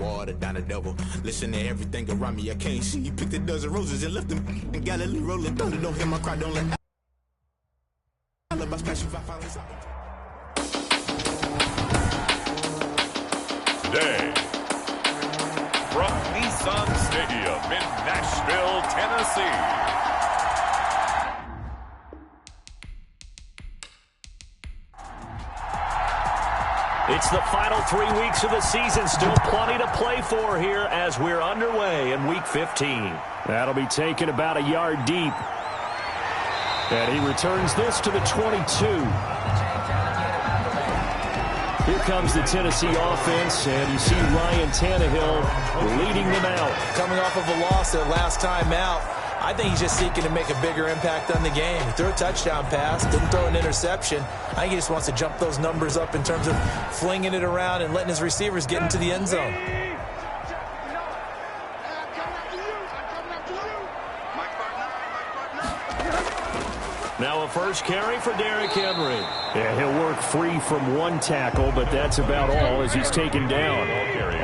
water down the devil. Listen to everything around me, I can't see. Picked a dozen roses and left them in Galilee rolling thunder. Don't hear my cry, don't let alibis pass you by. Today, from Nissan Stadium in Nashville, Tennessee. It's the final 3 weeks of the season. Still plenty to play for here as we're underway in Week 15. That'll be taken about a yard deep. And he returns this to the 22. Here comes the Tennessee offense, and you see Ryan Tannehill leading them out. Coming off of a loss their last time out, I think he's just seeking to make a bigger impact on the game. He threw a touchdown pass, didn't throw an interception. I think he just wants to jump those numbers up in terms of flinging it around and letting his receivers get into the end zone. Now a first carry for Derrick Henry. Yeah, he'll work free from one tackle, but that's about all as he's taken down.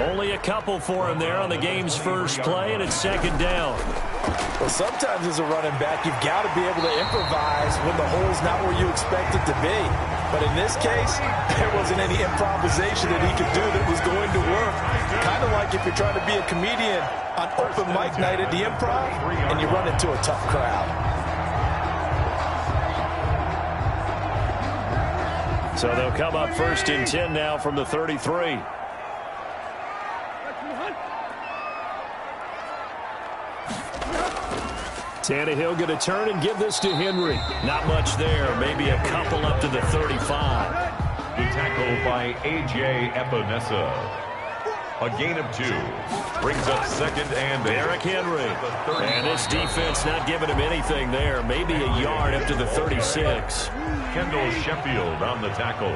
Only a couple for him there on the game's first play, and it's second down. Well, sometimes as a running back, you've got to be able to improvise when the hole's not where you expect it to be. But in this case, there wasn't any improvisation that he could do that was going to work. Kind of like if you're trying to be a comedian on open mic night at the Improv and you run into a tough crowd. So they'll come up 1st and 10 now from the 33. Tannehill going to turn and give this to Henry. Not much there. Maybe a couple up to the 35. The tackle by A.J. Epinesa. A gain of 2. Brings up 2nd and Derrick Henry. And this defense not giving him anything there. Maybe a yard up to the 36. Kendall Sheffield on the tackle.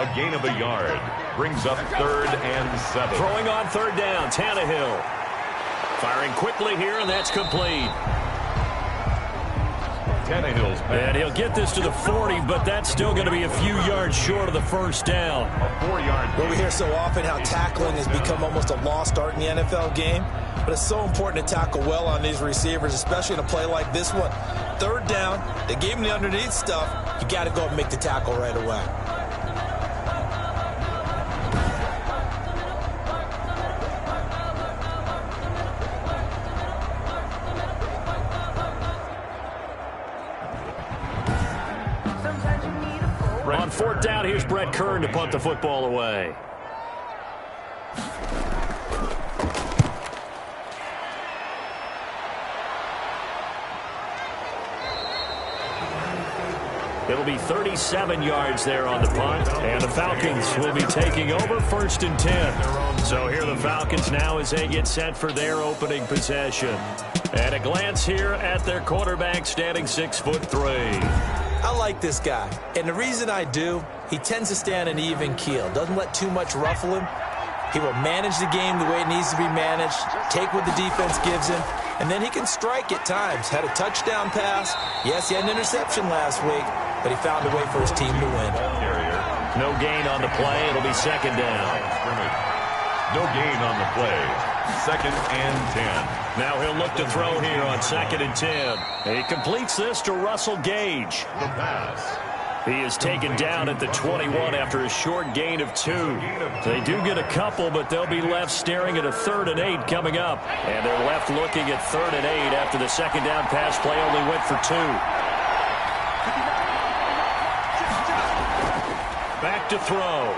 A gain of a yard. Brings up 3rd and 7. Throwing on 3rd down, Tannehill. Firing quickly here, and that's complete. Tannehill's pass. And he'll get this to the 40, but that's still going to be a few yards short of the first down. A 4-yard. Well, we hear so often how tackling has become almost a lost art in the NFL game, but it's so important to tackle well on these receivers, especially in a play like this one. 3rd down, they gave him the underneath stuff. You got to go and make the tackle right away. On 4th down, here's Brett Kern to punt the football away. It'll be 37 yards there on the punt, and the Falcons will be taking over 1st and 10. So here the Falcons now as they get set for their opening possession. At a glance here at their quarterback, standing 6'3". I like this guy, and the reason I do, he tends to stay on an even keel, doesn't let too much ruffle him. He will manage the game the way it needs to be managed, take what the defense gives him, and then he can strike at times. Had a touchdown pass. Yes, he had an interception last week, but he found a way for his team to win. No gain on the play. It'll be 2nd down. No gain on the play. 2nd and 10. Now he'll look to throw here on 2nd and 10. He completes this to Russell Gage. The pass. He is taken down at the 21 after a short gain of 2. They do get a couple, but they'll be left staring at a 3rd and 8 coming up. And they're left looking at 3rd and 8 after the 2nd down pass play only went for 2. Back to throw.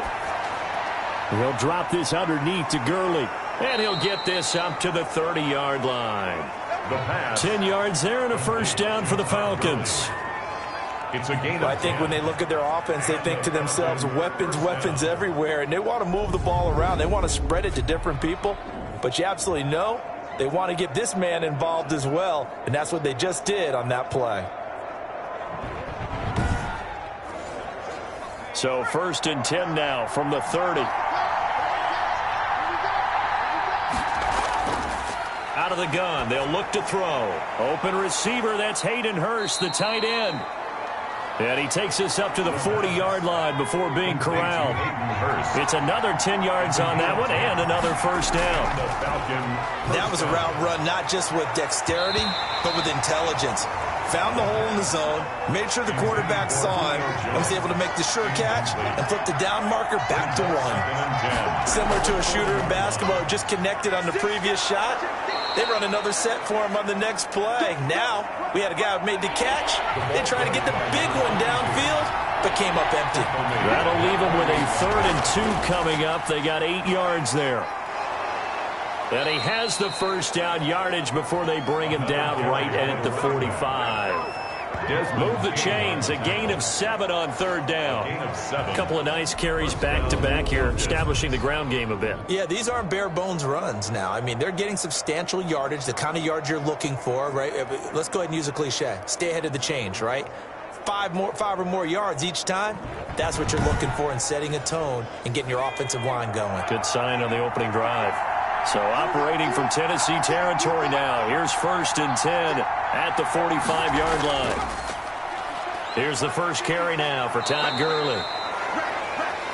He'll drop this underneath to Gurley. And he'll get this up to the 30-yard line. The pass. 10 yards there and a 1st down for the Falcons. It's a gain of I think when they look at their offense, they think to themselves, weapons, weapons everywhere, and they want to move the ball around. They want to spread it to different people, but you absolutely know they want to get this man involved as well, and that's what they just did on that play. So 1st and 10 now from the 30. Out of the gun, they'll look to throw. Open receiver, that's Hayden Hurst, the tight end. And he takes us up to the 40-yard line before being corralled. It's another 10 yards on that one and another first down. That was a route run not just with dexterity, but with intelligence. Found the hole in the zone, made sure the quarterback saw him, and was able to make the sure catch and flip the down marker back to 1. Similar to a shooter in basketball who just connected on the previous shot, they run another set for him on the next play. Now, we had a guy who made the catch. They tried to get the big one downfield, but came up empty. That'll leave them with a 3rd and 2 coming up. They got 8 yards there. And he has the first down yardage before they bring him down right at the 45. Move the chains, a gain of 7 on 3rd down. A couple of nice carries back-to-back here, establishing the ground game a bit. Yeah, these aren't bare-bones runs now. I mean, they're getting substantial yardage, the kind of yards you're looking for, right? Let's go ahead and use a cliche. Stay ahead of the change, right? 5 or more yards each time, that's what you're looking for in setting a tone and getting your offensive line going. Good sign on the opening drive. So operating from Tennessee territory now. Here's 1st and 10 at the 45-yard line. Here's the first carry now for Todd Gurley.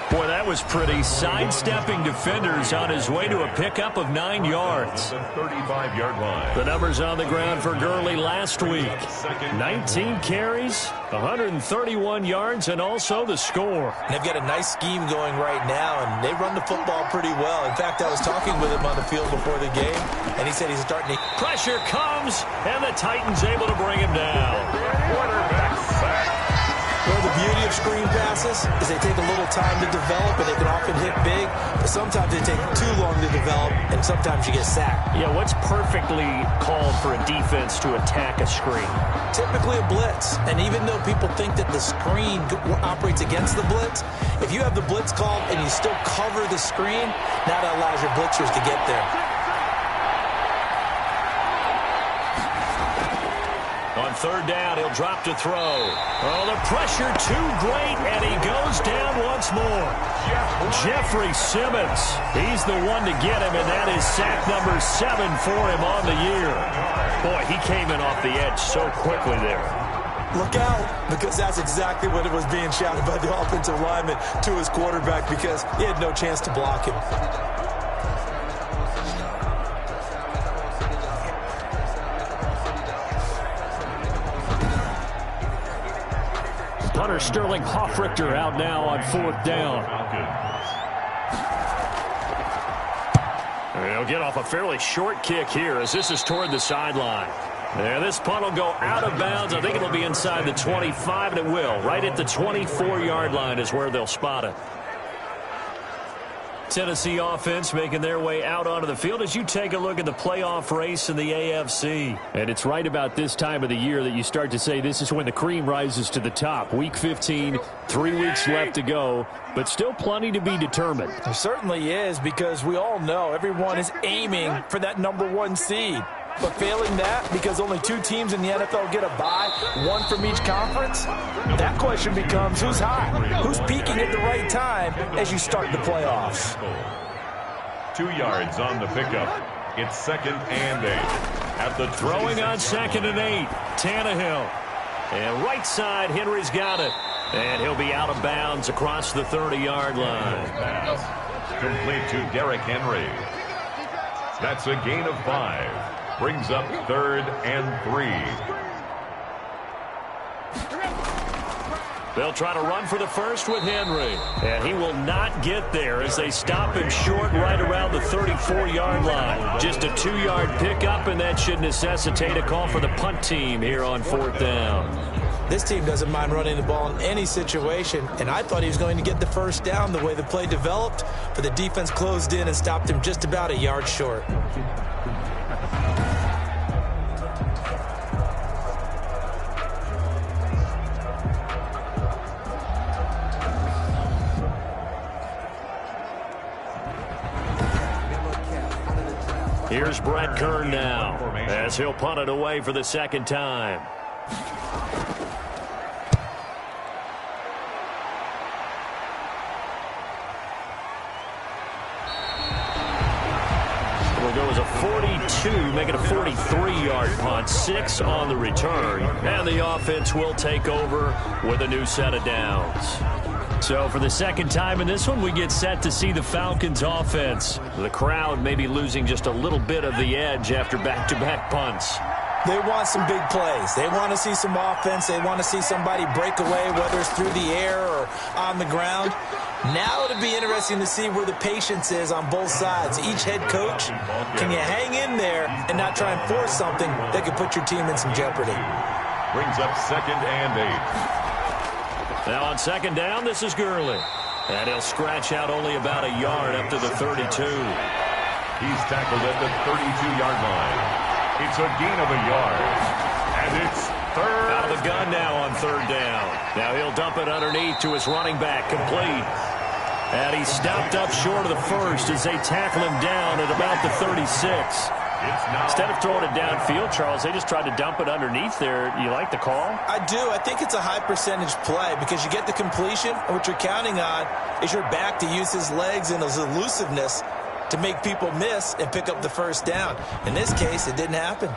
Boy, that was pretty. Sidestepping defenders on his way to a pickup of 9 yards. The 35-yard line. The numbers on the ground for Gurley last week. 19 carries, 131 yards, and also the score. And they've got a nice scheme going right now, and they run the football pretty well. In fact, I was talking with him on the field before the game, and he said he's starting to... Pressure comes, and the Titans able to bring him down. Quarterback sack. Well, the beauty of screen passes is they take a little time to develop, and they can often hit big, but sometimes they take too long to develop, and sometimes you get sacked. Yeah, what's perfectly called for a defense to attack a screen? Typically a blitz, and even though people think that the screen operates against the blitz, if you have the blitz called and you still cover the screen, now that allows your blitzers to get there. On 3rd down, he'll drop to throw. Oh, the pressure too great, and he goes down once more. Jeffrey Simmons, he's the one to get him, and that is sack number 7 for him on the year. Boy, he came in off the edge so quickly there. Look out, because that's exactly what it was being shouted by the offensive lineman to his quarterback, because he had no chance to block him. Punter Sterling Hoffrichter out now on 4th down. He'll get off a fairly short kick here as this is toward the sideline. And this punt will go out of bounds. I think it'll be inside the 25, and it will. Right at the 24-yard line is where they'll spot it. Tennessee offense making their way out onto the field as you take a look at the playoff race in the AFC. And it's right about this time of the year that you start to say this is when the cream rises to the top. Week 15, 3 weeks left to go, but still plenty to be determined. There certainly is, because we all know everyone is aiming for that #1 seed. But failing that, because only 2 teams in the NFL get a bye, 1 from each conference, that question becomes who's hot? Who's peaking at the right time as you start the playoffs? 2 yards on the pickup. It's 2nd and 8. At the throwing on 2nd and 8, Tannehill. And right side, Henry's got it. And he'll be out of bounds across the 30-yard line. Pass complete to Derrick Henry. That's a gain of 5. Brings up 3rd and 3. They'll try to run for the first with Henry. And he will not get there as they stop him short right around the 34-yard line. Just a 2-yard pickup, and that should necessitate a call for the punt team here on 4th down. This team doesn't mind running the ball in any situation, and I thought he was going to get the first down the way the play developed, but the defense closed in and stopped him just about a yard short. Here's Brett Kern now as he'll punt it away for the 2nd time. It'll go as a 42, make it a 43-yard punt, 6 on the return. And the offense will take over with a new set of downs. So for the second time in this one, we get set to see the Falcons offense. The crowd may be losing just a little bit of the edge after back-to-back punts. They want some big plays. They want to see some offense. They want to see somebody break away, whether it's through the air or on the ground. Now it'll be interesting to see where the patience is on both sides. Each head coach, can you hang in there and not try and force something that could put your team in some jeopardy? Brings up 2nd and 8. Now on 2nd down, this is Gurley. And he'll scratch out only about a yard up to the 32. He's tackled at the 32-yard line. It's a gain of a yard. And it's 3rd. Out of the gun now on 3rd down. Now he'll dump it underneath to his running back, complete. And he's stopped up short of the first as they tackle him down at about the 36. Instead of throwing it downfield, Charles, they just tried to dump it underneath there. You like the call? I do. I think it's a high percentage play because you get the completion, and what you're counting on is your back to use his legs and his elusiveness to make people miss and pick up the first down. In this case, it didn't happen.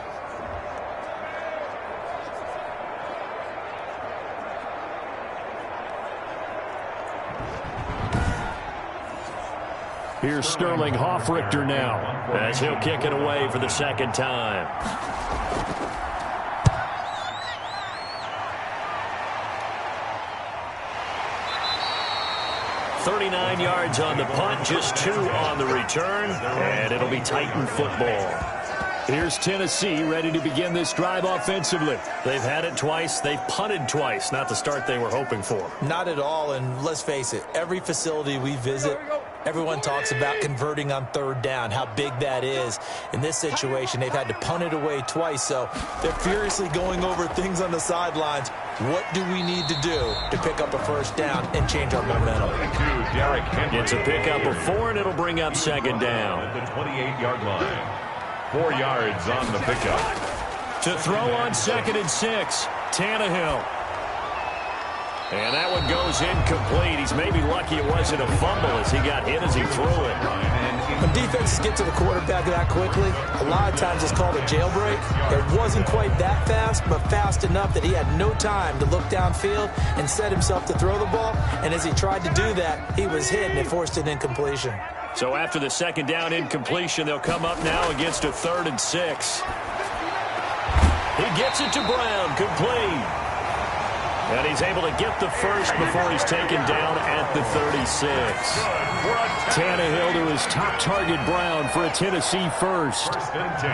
Here's Sterling Hoffrichter now as he'll kick it away for the second time. $39 yards on the punt, just 2 on the return, and it'll be Titan football. Here's Tennessee ready to begin this drive offensively. They've had it twice. They've punted twice. Not the start they were hoping for. Not at all, and let's face it, every facility we visit, everyone talks about converting on 3rd down, how big that is. In this situation, they've had to punt it away twice, so they're furiously going over things on the sidelines. What do we need to do to pick up a first down and change our momentum? It's a pickup of 4, and it'll bring up 2nd down. At the 28-yard line. 4 yards on the pickup. To throw on 2nd and 6, Tannehill. And that one goes incomplete. He's maybe lucky it wasn't a fumble as he got hit as he threw it. When defenses get to the quarterback that quickly, a lot of times it's called a jailbreak. It wasn't quite that fast, but fast enough that he had no time to look downfield and set himself to throw the ball. And as he tried to do that, he was hit and it forced an incompletion. So after the 2nd down incompletion, they'll come up now against a 3rd and 6. He gets it to Brown, complete. And he's able to get the first before he's taken down at the 36. Tannehill to his top target, Brown, for a Tennessee first.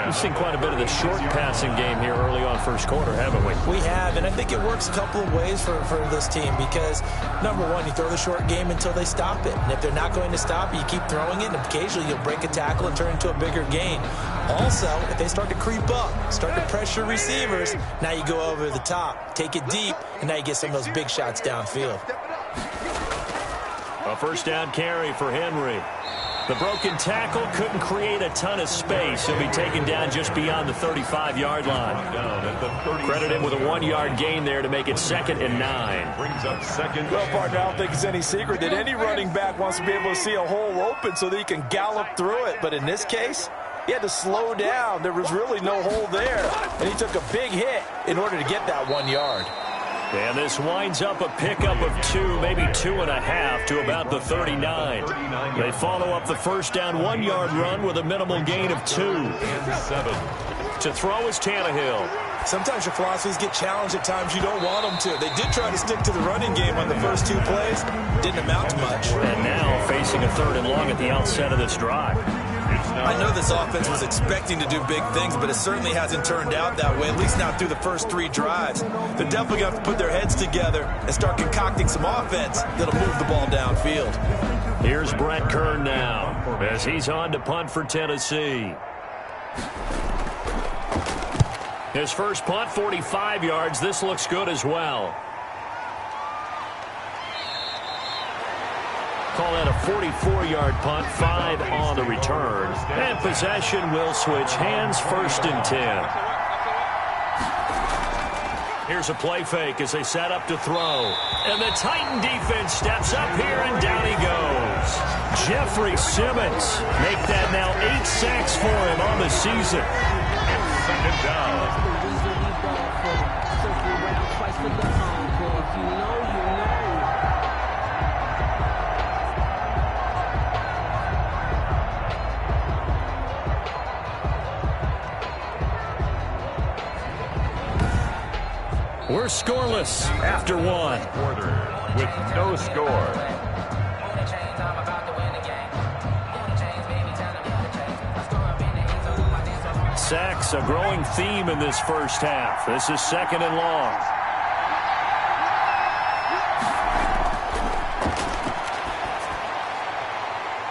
We've seen quite a bit of the short passing game here early on first quarter, haven't we? We have, and I think it works a couple of ways for this team because, number one, you throw the short game until they stop it. And if they're not going to stop it, you keep throwing it, and occasionally you'll break a tackle and turn into a bigger gain. Also, if they start to creep up, start to pressure receivers, now you go over the top, take it deep, and now you get some of those big shots downfield. A first down carry for Henry. The broken tackle couldn't create a ton of space. He'll be taken down just beyond the 35-yard line. Credit him with a 1-yard gain there to make it 2nd and 9. Brings up 2nd. Well, partner, I don't think it's any secret that any running back wants to be able to see a hole open so that he can gallop through it. But in this case, he had to slow down. There was really no hole there. And he took a big hit in order to get that 1 yard. And this winds up a pickup of 2, maybe 2.5 to about the 39. They follow up the first down 1-yard run with a minimal gain of 2. To throw is Tannehill. Sometimes your philosophies get challenged at times you don't want them to. They did try to stick to the running game on the first 2 plays. Didn't amount to much. And now facing a 3rd and long at the outset of this drive. I know this offense was expecting to do big things, but it certainly hasn't turned out that way, at least not through the first 3 drives. They're definitely going to have to put their heads together and start concocting some offense that'll move the ball downfield. Here's Brett Kern now as he's on to punt for Tennessee. His first punt, 45 yards. This looks good as well. Call that a 44-yard punt, 5 on the return. And possession will switch hands, 1st and 10. Here's a play fake as they set up to throw. And the Titan defense steps up here, and down he goes. Jeffrey Simmons make that now 8 sacks for him on the season. It's second down. We're scoreless after one. Quarter with no score. Sacks, a growing theme in this first half. This is second and long.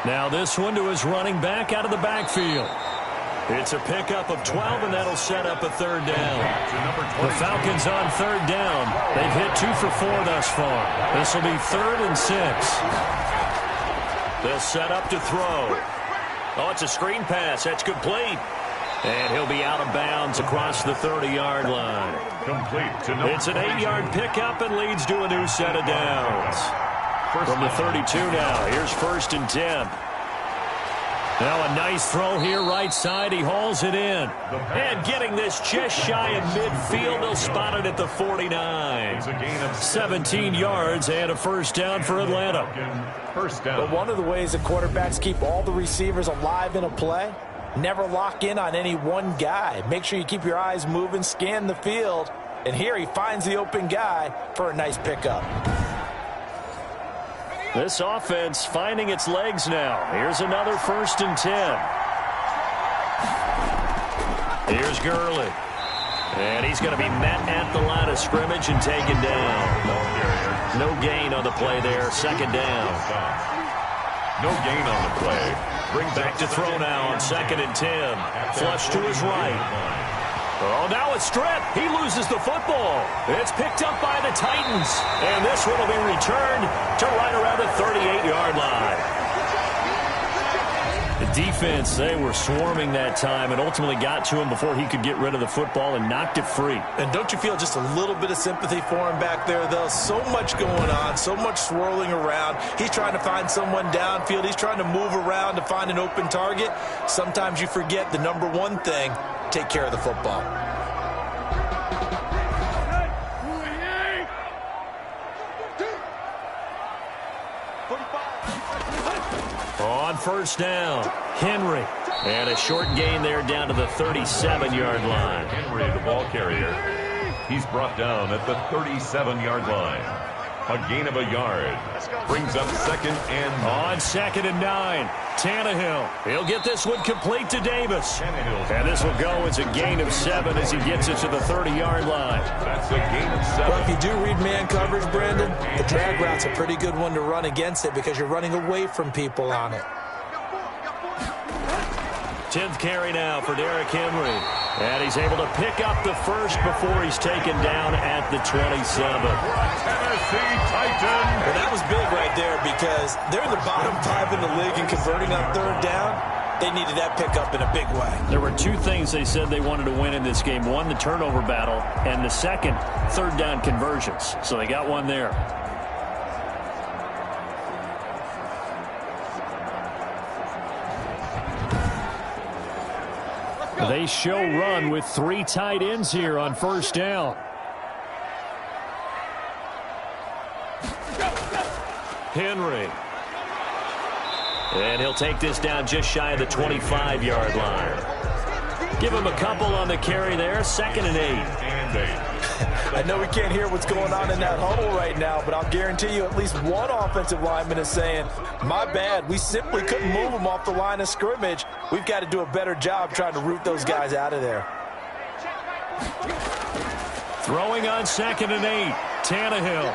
Now this one to his running back out of the backfield. It's a pickup of 12, and that'll set up a third down. The Falcons on third down. They've hit 2 for 4 thus far. This will be 3rd and 6. They'll set up to throw. Oh, it's a screen pass. That's complete. And he'll be out of bounds across the 30-yard line. Complete to It's an 8-yard pickup and leads to a new set of downs. From the 32 now, here's 1st and 10. Now a nice throw here right side. He hauls it in. And getting this just shy of midfield. They'll spot it at the 49. 17 yards and a 1st down for Atlanta. First down. But one of the ways that quarterbacks keep all the receivers alive in a play, never lock in on any one guy. Make sure you keep your eyes moving, scan the field. And here he finds the open guy for a nice pickup. This offense finding its legs now. Here's another 1st and 10. Here's Gurley. And he's going to be met at the line of scrimmage and taken down. No gain on the play there. 2nd down. No gain on the play. Bring back to throw now on 2nd and 10. Flush to his right. Oh, now it's stripped. He loses the football. It's picked up by the Titans. And this one will be returned to right around the 38-yard line. The defense, they were swarming that time and ultimately got to him before he could get rid of the football and knocked it free. And don't you feel just a little bit of sympathy for him back there, though? So much going on, so much swirling around. He's trying to find someone downfield. He's trying to move around to find an open target. Sometimes you forget the number one thing: take care of the football. On 1st down, Henry. And a short gain there down to the 37-yard line. Henry, the ball carrier. He's brought down at the 37-yard line. A gain of a yard. Brings up 2nd and 9. On 2nd and 9, Tannehill. He'll get this one complete to Davis. And this will go as a gain of 7 as he gets it to the 30-yard line. That's a gain of 7. Well, if you do read man coverage, Brandon, the drag route's a pretty good one to run against it because you're running away from people on it. 10th carry now for Derrick Henry. And he's able to pick up the first before he's taken down at the 27. Tennessee Titans. Well, that was big right there because they're in the bottom 5 in the league and converting on 3rd down. They needed that pickup in a big way. There were 2 things they said they wanted to win in this game. One, the turnover battle, and the second, 3rd down conversions. So they got one there. They show run with 3 tight ends here on 1st down. Henry. And he'll take this down just shy of the 25-yard line. Give him a couple on the carry there. 2nd and 8. I know we can't hear what's going on in that huddle right now, but I'll guarantee you at least one offensive lineman is saying, my bad, we simply couldn't move them off the line of scrimmage. We've got to do a better job trying to root those guys out of there. Throwing on 2nd and 8, Tannehill.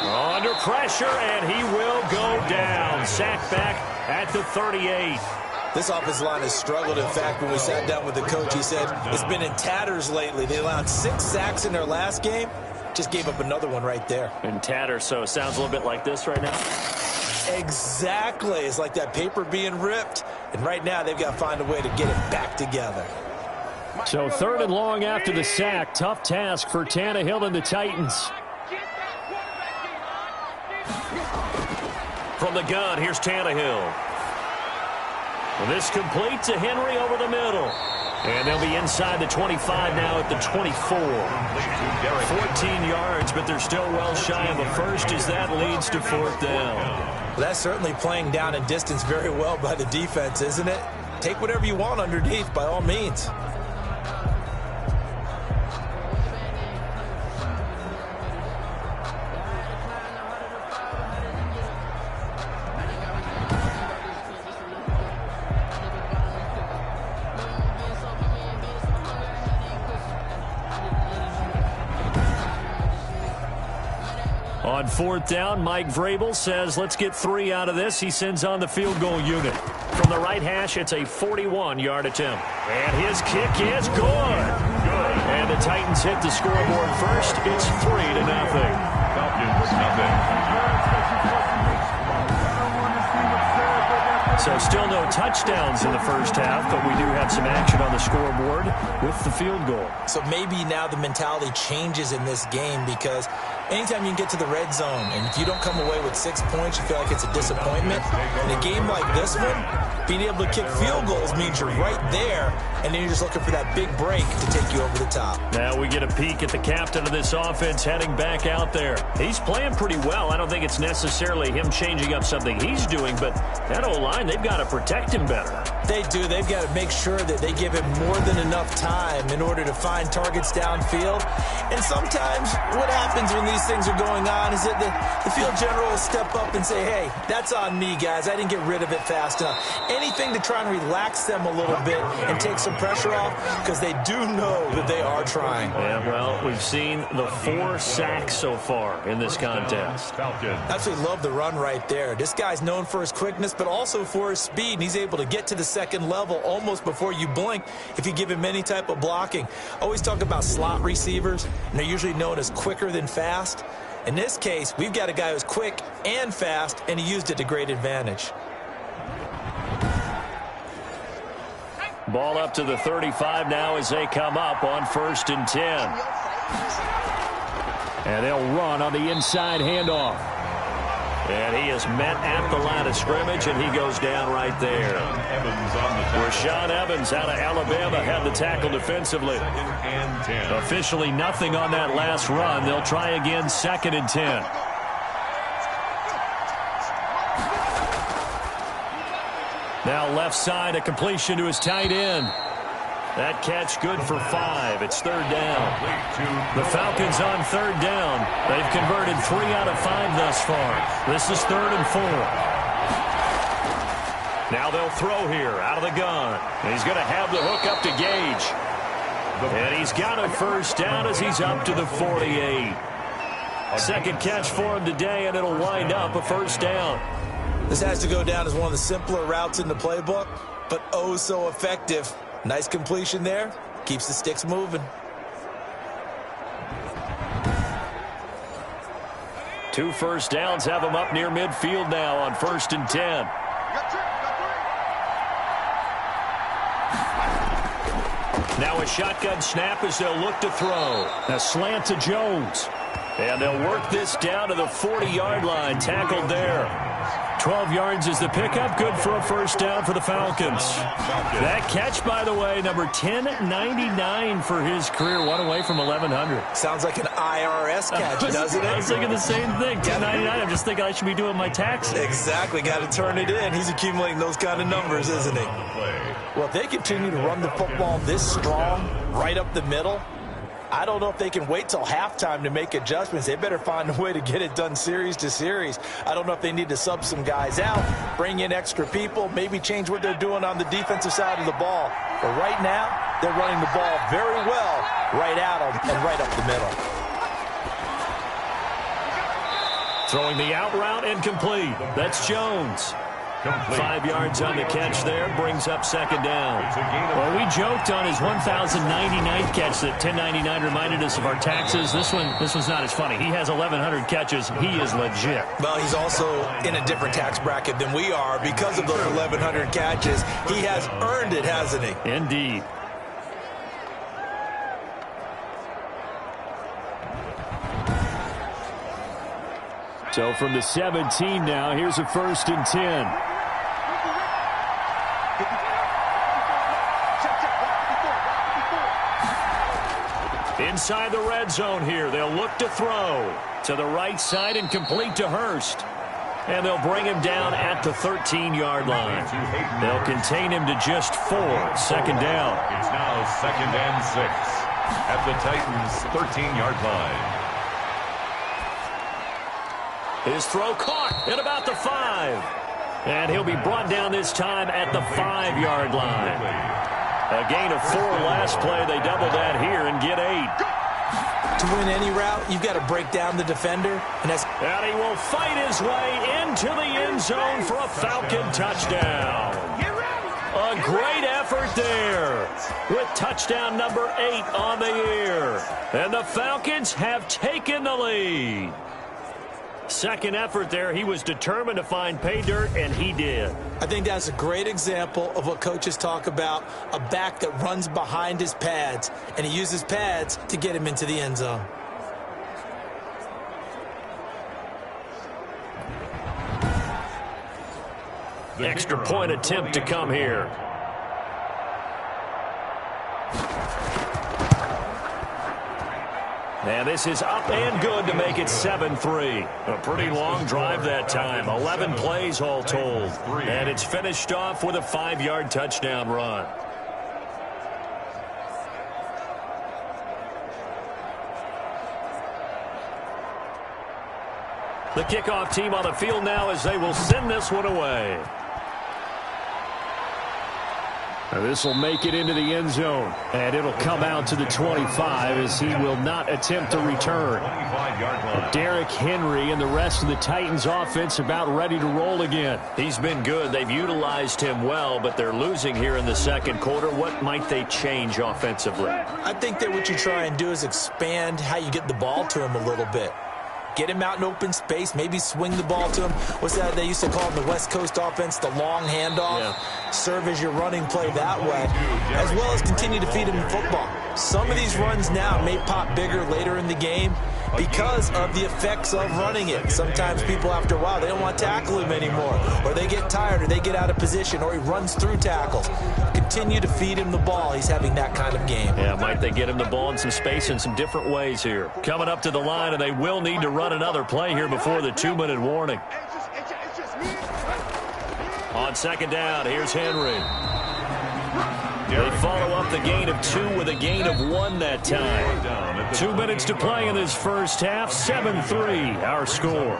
Under pressure, and he will go down. Sacked back at the 38. This offensive line has struggled. In fact, when we sat down with the coach, he said it's been in tatters lately. They allowed 6 sacks in their last game. Just gave up another one right there. In tatters, so it sounds a little bit like this right now. Exactly. It's like that paper being ripped. And right now, they've got to find a way to get it back together. So 3rd and long after the sack. Tough task for Tannehill and the Titans. From the gun, here's Tannehill. Well, this complete to Henry over the middle. And they'll be inside the 25 now at the 24. 14 yards, but they're still well shy of a first as that leads to 4th down. Well, that's certainly playing down in distance very well by the defense, isn't it? Take whatever you want underneath, by all means. On 4th down, Mike Vrabel says, let's get 3 out of this. He sends on the field goal unit. From the right hash, it's a 41-yard attempt. And his kick is good. And the Titans hit the scoreboard first. It's 3-0. Falcons, nothing. So still no touchdowns in the first half, but we do have some action on the scoreboard with the field goal. So maybe now the mentality changes in this game because anytime you can get to the red zone and if you don't come away with 6 points, you feel like it's a disappointment. In a game like this one, being able to kick field goals means you're right there, and then you're just looking for that big break to take you over the top. Now we get a peek at the captain of this offense heading back out there. He's playing pretty well. I don't think it's necessarily him changing up something he's doing, but that O-line, they've got to protect him better. They do. They've got to make sure that they give him more than enough time in order to find targets downfield. And sometimes what happens when these things are going on is that the field general will step up and say, hey, that's on me, guys. I didn't get rid of it fast enough. Anything to try and relax them a little bit and take some pressure off because they do know that they are trying. Yeah, well, we've seen the 4 sacks so far in this contest. I absolutely love the run right there. This guy's known for his quickness, but also for his speed. And he's able to get to the second level almost before you blink if you give him any type of blocking. Always talk about slot receivers, and they're usually known as quicker than fast. In this case, we've got a guy who's quick and fast, and he used it to great advantage. Ball up to the 35 now as they come up on 1st and 10. And they'll run on the inside handoff. And he is met at the line of scrimmage, and he goes down right there. Rashaan Evans out of Alabama had the tackle defensively. Officially nothing on that last run. They'll try again 2nd and 10. Now left side, a completion to his tight end. That catch good for 5. It's 3rd down. The Falcons on 3rd down. They've converted 3 out of 5 thus far. This is 3rd and 4. Now they'll throw here out of the gun. And he's going to have the hook up to Gage. And he's got a 1st down as he's up to the 48. Second catch for him today, and it'll wind up a 1st down. This has to go down as one of the simpler routes in the playbook, but oh so effective. Nice completion there. Keeps the sticks moving. 2 first downs have him up near midfield now on 1st and 10. Now a shotgun snap as they'll look to throw. A slant to Jones. And they'll work this down to the 40-yard line. Tackled there. 12 yards is the pickup. Good for a 1st down for the Falcons. That catch, by the way, number 1099 for his career. One away from 1,100. Sounds like an IRS catch, doesn't it? I was thinking the same thing. 1099. I'm just thinking I should be doing my taxes. Exactly. Got to turn it in. He's accumulating those kind of numbers, isn't he? Well, if they continue to run the football this strong, right up the middle, I don't know if they can wait till halftime to make adjustments. They better find a way to get it done series to series. I don't know if they need to sub some guys out, bring in extra people, maybe change what they're doing on the defensive side of the ball. But right now, they're running the ball very well right at them and right up the middle. Throwing the out route incomplete. That's Jones. 5 yards on the catch there, brings up 2nd down. Well, we joked on his 1,099th catch that 1099 reminded us of our taxes. This one's not as funny. He has 1,100 catches. He is legit. Well, he's also in a different tax bracket than we are because of those 1,100 catches. He has earned it, hasn't he? Indeed. So from the 17 now, here's a 1st and 10. Inside the red zone here, they'll look to throw to the right side and complete to Hurst. And they'll bring him down at the 13-yard line. They'll contain him to just 4. Second down. It's now 2nd and 6 at the Titans' 13-yard line. His throw caught at about the 5. And he'll be brought down this time at the 5-yard line. A gain of 4 last play. They double that here and get 8. To win any route, you've got to break down the defender. And he will fight his way into the end zone for a Falcon touchdown. A great effort there with touchdown number 8 on the year. And the Falcons have taken the lead. Second effort there, he was determined to find pay dirt, and he did. I think that's a great example of what coaches talk about, a back that runs behind his pads, and he uses pads to get him into the end zone. Extra point attempt to come here. And this is up and good to make it 7-3. A pretty long drive that time. 11 plays all told. And it's finished off with a 5-yard touchdown run. The kickoff team on the field now as they will send this one away. This will make it into the end zone, and it'll come out to the 25 as he will not attempt to return. Derrick Henry and the rest of the Titans offense about ready to roll again. He's been good. They've utilized him well, but they're losing here in the second quarter. What might they change offensively? I think that what you try and do is expand how you get the ball to him a little bit. Get him out in open space, maybe swing the ball to him. What's that they used to call in the West Coast offense, the long handoff? Yeah. Serve as your running play that way, as well as continue to feed him the football. Some of these runs now may pop bigger later in the game because of the effects of running it. Sometimes people, after a while, they don't want to tackle him anymore, or they get tired, or they get out of position, or he runs through tackles. Continue to feed him the ball. He's having that kind of game. Yeah, might they get him the ball in some space in some different ways here. Coming up to the line, and they will need to run another play here before the 2-minute warning. On second down, here's Henry. They follow up the gain of 2 with a gain of 1 that time. 2 minutes to play in this first half. 7-3, our score.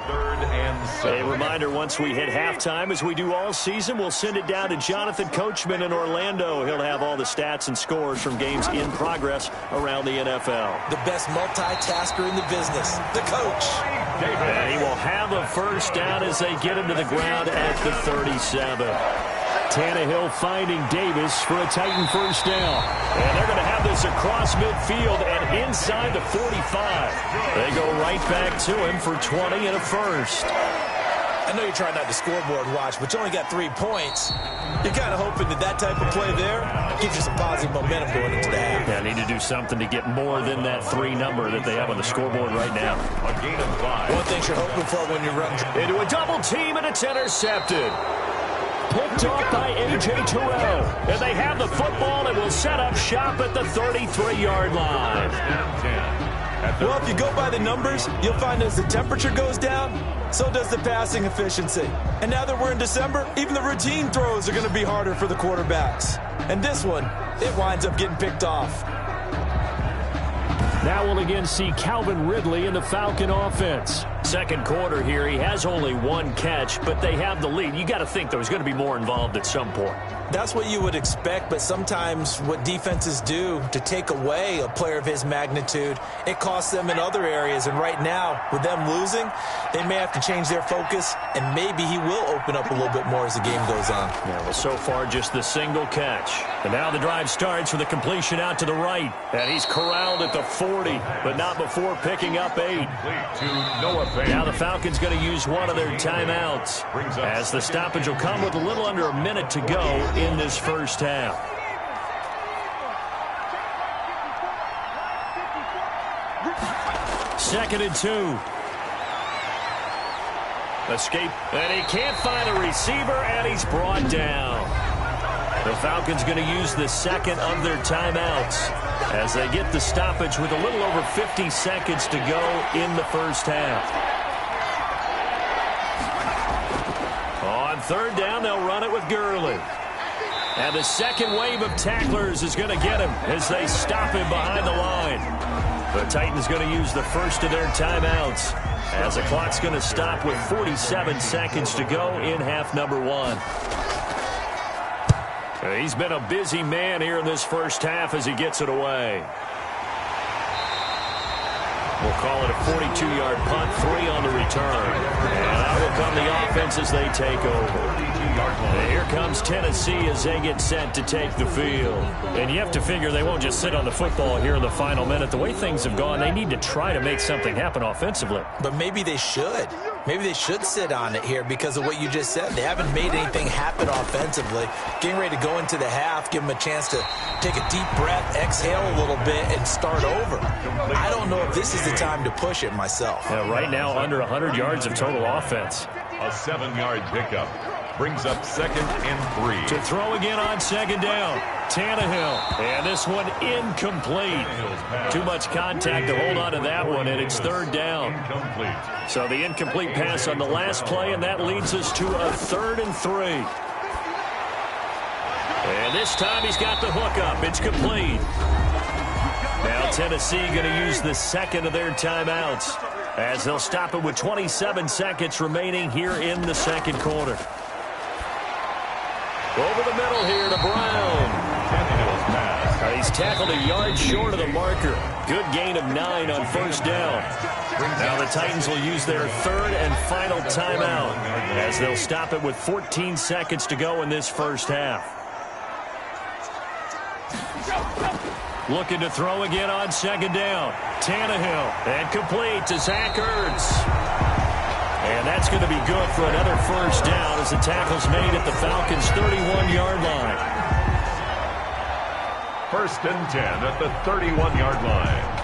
A reminder, once we hit halftime, as we do all season, we'll send it down to Jonathan Coachman in Orlando. He'll have all the stats and scores from games in progress around the NFL. The best multitasker in the business, the coach. And he will have a first down as they get him to the ground at the 37. Tannehill finding Davis for a Titan first down. And they're going to have this across midfield and inside the 45. They go right back to him for 20 and a first. I know you're trying not to scoreboard watch, but you only got 3 points. You're kind of hoping that that type of play there gives you some positive momentum going into the half. Yeah, need to do something to get more than that 3 number that they have on the scoreboard right now. A gain of 5. One thing you're hoping for when you run into a double team, and it's intercepted. Picked off by A.J. Terrell. And they have the football and will set up shop at the 33-yard line. Well, if you go by the numbers, you'll find as the temperature goes down, so does the passing efficiency. And now that we're in December, even the routine throws are going to be harder for the quarterbacks. And this one, it winds up getting picked off. Now we'll again see Calvin Ridley in the Falcon offense. Second quarter here, he has only 1 catch, but they have the lead. You got to think there's going to be more involved at some point. That's what you would expect, but sometimes what defenses do to take away a player of his magnitude, it costs them in other areas. And right now, with them losing, they may have to change their focus, and maybe he will open up a little bit more as the game goes on. Yeah, well, so far, just the single catch. And now the drive starts with a completion out to the right. And he's corralled at the 40, but not before picking up 8. Now the Falcons going to use one of their timeouts, as the stoppage will come with a little under a minute to go in this first half. Second and 2. Escape, and he can't find a receiver, and he's brought down. The Falcons going to use the second of their timeouts as they get the stoppage with a little over 50 seconds to go in the first half. On third down, they'll run it with Gurley. And the second wave of tacklers is going to get him as they stop him behind the line. The Titans going to use the first of their timeouts as the clock's going to stop with 47 seconds to go in half number one. He's been a busy man here in this first half as he gets it away. We'll call it a 42-yard punt, 3 on the return. And out will come the offense as they take over. And here comes Tennessee as they get set to take the field. And you have to figure they won't just sit on the football here in the final minute. The way things have gone, they need to try to make something happen offensively. But maybe they should. Maybe they should sit on it here because of what you just said. They haven't made anything happen offensively. Getting ready to go into the half, give them a chance to take a deep breath, exhale a little bit, and start over. I don't know if this is the time to push it myself. Yeah, right now, under 100 yards of total offense. A 7-yard pickup brings up 2nd and 3. To throw again on second down, Tannehill. And this one incomplete. Too much contact to hold on to that one, and it's third down. Incomplete. So the incomplete pass on the last play, and that leads us to a 3rd and 3. And this time he's got the hook up. It's complete. Now Tennessee going to use the second of their timeouts as they'll stop it with 27 seconds remaining here in the second quarter. Over the middle here to Brown. He's tackled a yard short of the marker. Good gain of 9 on first down. Now the Titans will use their 3rd and final timeout as they'll stop it with 14 seconds to go in this first half. Looking to throw again on second down. Tannehill, and complete to Zach Ertz. And that's going to be good for another first down as the tackle's made at the Falcons' 31-yard line. 1st and 10 at the 31-yard line.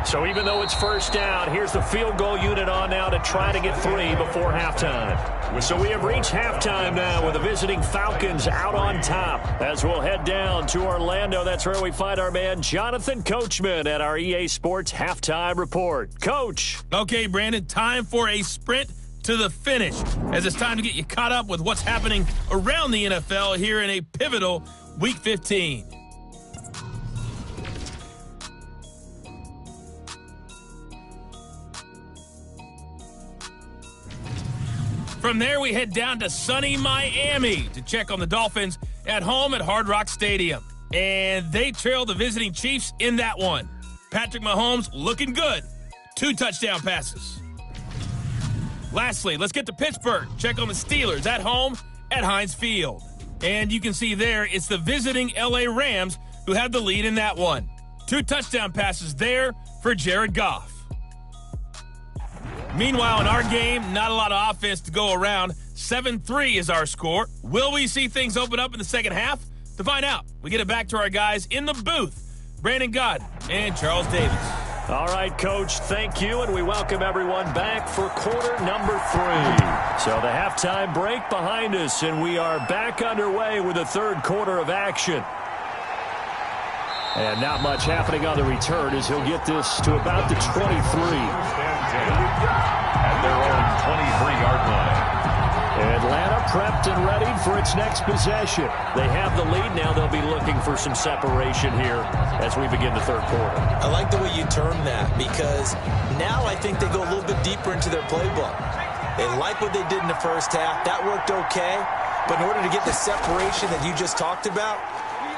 So even though it's first down, here's the field goal unit on now to try to get 3 before halftime. So we have reached halftime now with the visiting Falcons out on top. As we'll head down to Orlando, that's where we find our man Jonathan Coachman at our EA Sports Halftime Report. Coach. Okay, Brandon, time for a sprint to the finish, as it's time to get you caught up with what's happening around the NFL here in a pivotal Week 15. From there, we head down to sunny Miami to check on the Dolphins at home at Hard Rock Stadium. And they trail the visiting Chiefs in that one. Patrick Mahomes looking good. 2 touchdown passes. Lastly, let's get to Pittsburgh. Check on the Steelers at home at Heinz Field. And you can see there, it's the visiting LA Rams who have the lead in that one. 2 touchdown passes there for Jared Goff. Meanwhile, in our game, not a lot of offense to go around. 7-3 is our score. Will we see things open up in the second half? To find out, we get it back to our guys in the booth, Brandon Gott and Charles Davis. All right, Coach, thank you, and we welcome everyone back for quarter number 3. So the halftime break behind us, and we are back underway with the third quarter of action. And not much happening on the return as he'll get this to about the 23. At their own 23-yard line. Atlanta prepped and ready for its next possession. They have the lead. Now they'll be looking for some separation here as we begin the third quarter. I like the way you term that because now I think they go a little bit deeper into their playbook. They like what they did in the first half. That worked okay. But in order to get the separation that you just talked about,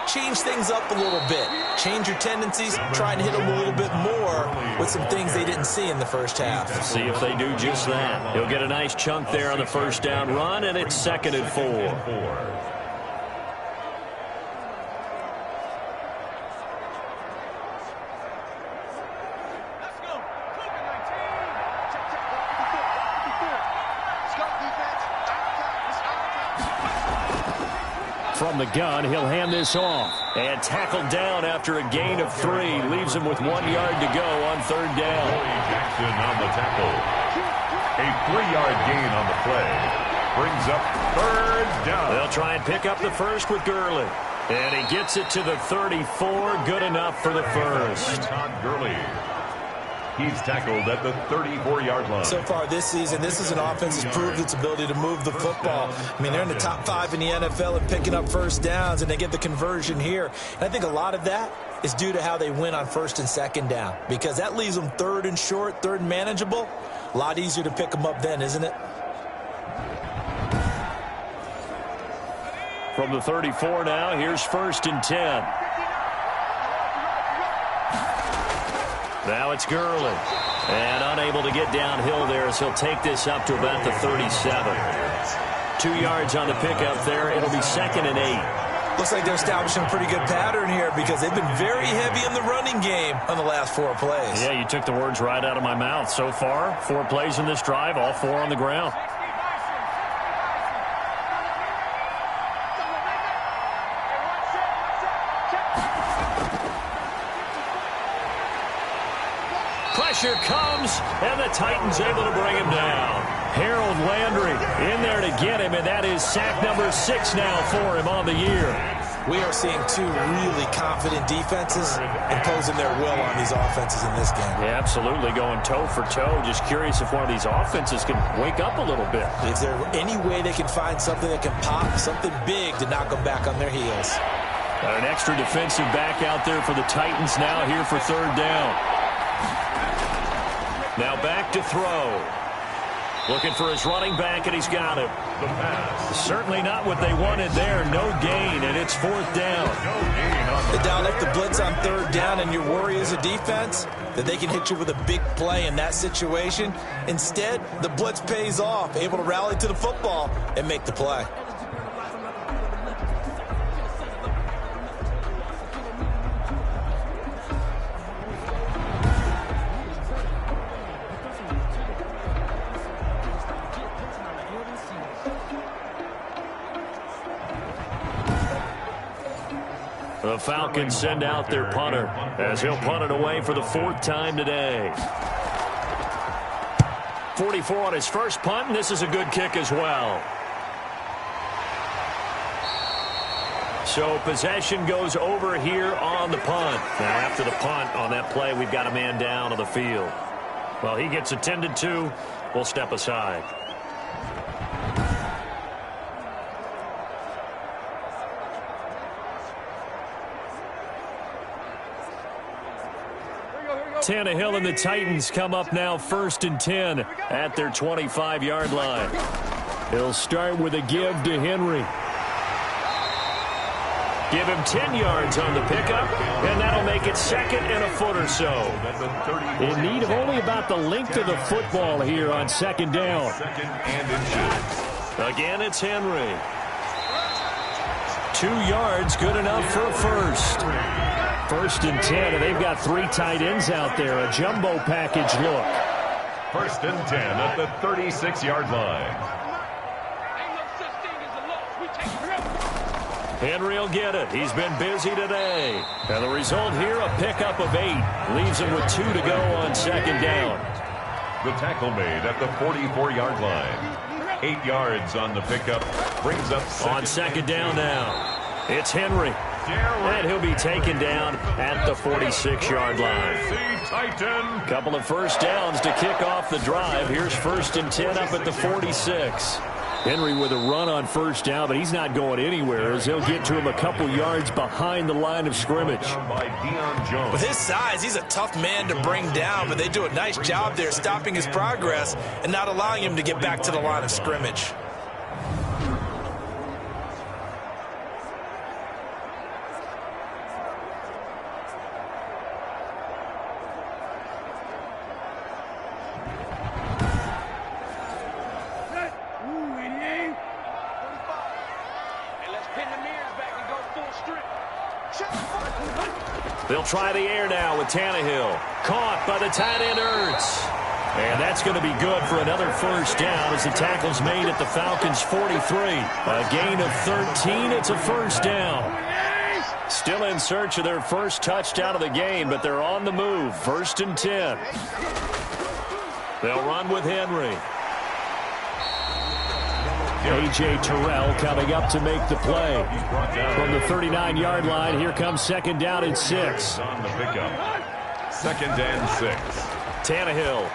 change things up a little bit. Change your tendencies, try and hit them a little bit more with some things they didn't see in the first half. See if they do just that. He'll get a nice chunk there on the first down run, and it's 2nd and 4. From the gun, he'll hand this off. And tackled down after a gain of 3. Leaves him with 1 yard to go on third down. Jackson on the tackle. A 3-yard gain on the play. Brings up 3rd down. They'll try and pick up the first with Gurley. And he gets it to the 34. Good enough for the first. Todd Gurley. He's tackled at the 34-yard line. So far this season, this is an offense that's proved its ability to move the football. I mean, they're in the top 5 in the NFL and picking up first downs, and they get the conversion here. And I think a lot of that is due to how they win on first and second down, because that leaves them third and short, third and manageable. A lot easier to pick them up then, isn't it? From the 34 now, here's 1st and 10. Now it's Gurley. And unable to get downhill there as he'll take this up to about the 37. 2 yards on the pickup there. It'll be 2nd and 8. Looks like they're establishing a pretty good pattern here because they've been very heavy in the running game on the last 4 plays. Yeah, you took the words right out of my mouth. So far, 4 plays in this drive, all 4 on the ground. Pressure comes, and the Titans able to bring him down. Harold Landry in there to get him, and that is sack number 6 now for him on the year. We are seeing 2 really confident defenses imposing their will on these offenses in this game. Yeah, absolutely, going toe for toe. Just curious if one of these offenses can wake up a little bit. Is there any way they can find something that can pop, something big to knock them back on their heels? An extra defensive back out there for the Titans now here for 3rd down. Now back to throw. Looking for his running back, and he's got him. The pass. Certainly not what they wanted there. No gain, and it's 4th down. No gain on They dial up the blitz on 3rd down, and your worry as a defense that they can hit you with a big play in that situation. Instead, the blitz pays off, able to rally to the football and make the play. The Falcons send out their punter as he'll punt it away for the 4th time today. 44 on his first punt, and this is a good kick as well. So possession goes over here on the punt. Now after the punt on that play, we've got a man down on the field. Well, he gets attended to. We'll step aside. Tannehill and the Titans come up now 1st and 10 at their 25-yard line. He'll start with a give to Henry. Give him 10 yards on the pickup, and that'll make it 2nd and a foot or so. In need of only about the length of the football here on 2nd down. 2nd and inches. Again, it's Henry. 2 yards, good enough for a first. 1st and 10, and they've got 3 tight ends out there. A jumbo package look. 1st and 10 at the 36-yard line. Henry will get it. He's been busy today. And the result here, a pickup of 8. Leaves him with 2 to go on 2nd down. The tackle made at the 44-yard line. 8 yards on the pickup. Brings up on 2nd down now. It's Henry. And he'll be taken down at the 46-yard line. Couple of first downs to kick off the drive. Here's 1st and 10 up at the 46. Henry with a run on 1st down, but he's not going anywhere as he'll get to him a couple yards behind the line of scrimmage. With his size, he's a tough man to bring down, but they do a nice job there stopping his progress and not allowing him to get back to the line of scrimmage. They'll try the air now with Tannehill. Caught by the tight end Ertz. And that's going to be good for another first down as the tackle's made at the Falcons' 43. A gain of 13. It's a first down. Still in search of their first touchdown of the game, but they're on the move. 1st and 10. They'll run with Henry. A.J. Terrell coming up to make the play. From the 39-yard line, here comes second down and 6. On the pickup. Second and 6. Tannehill.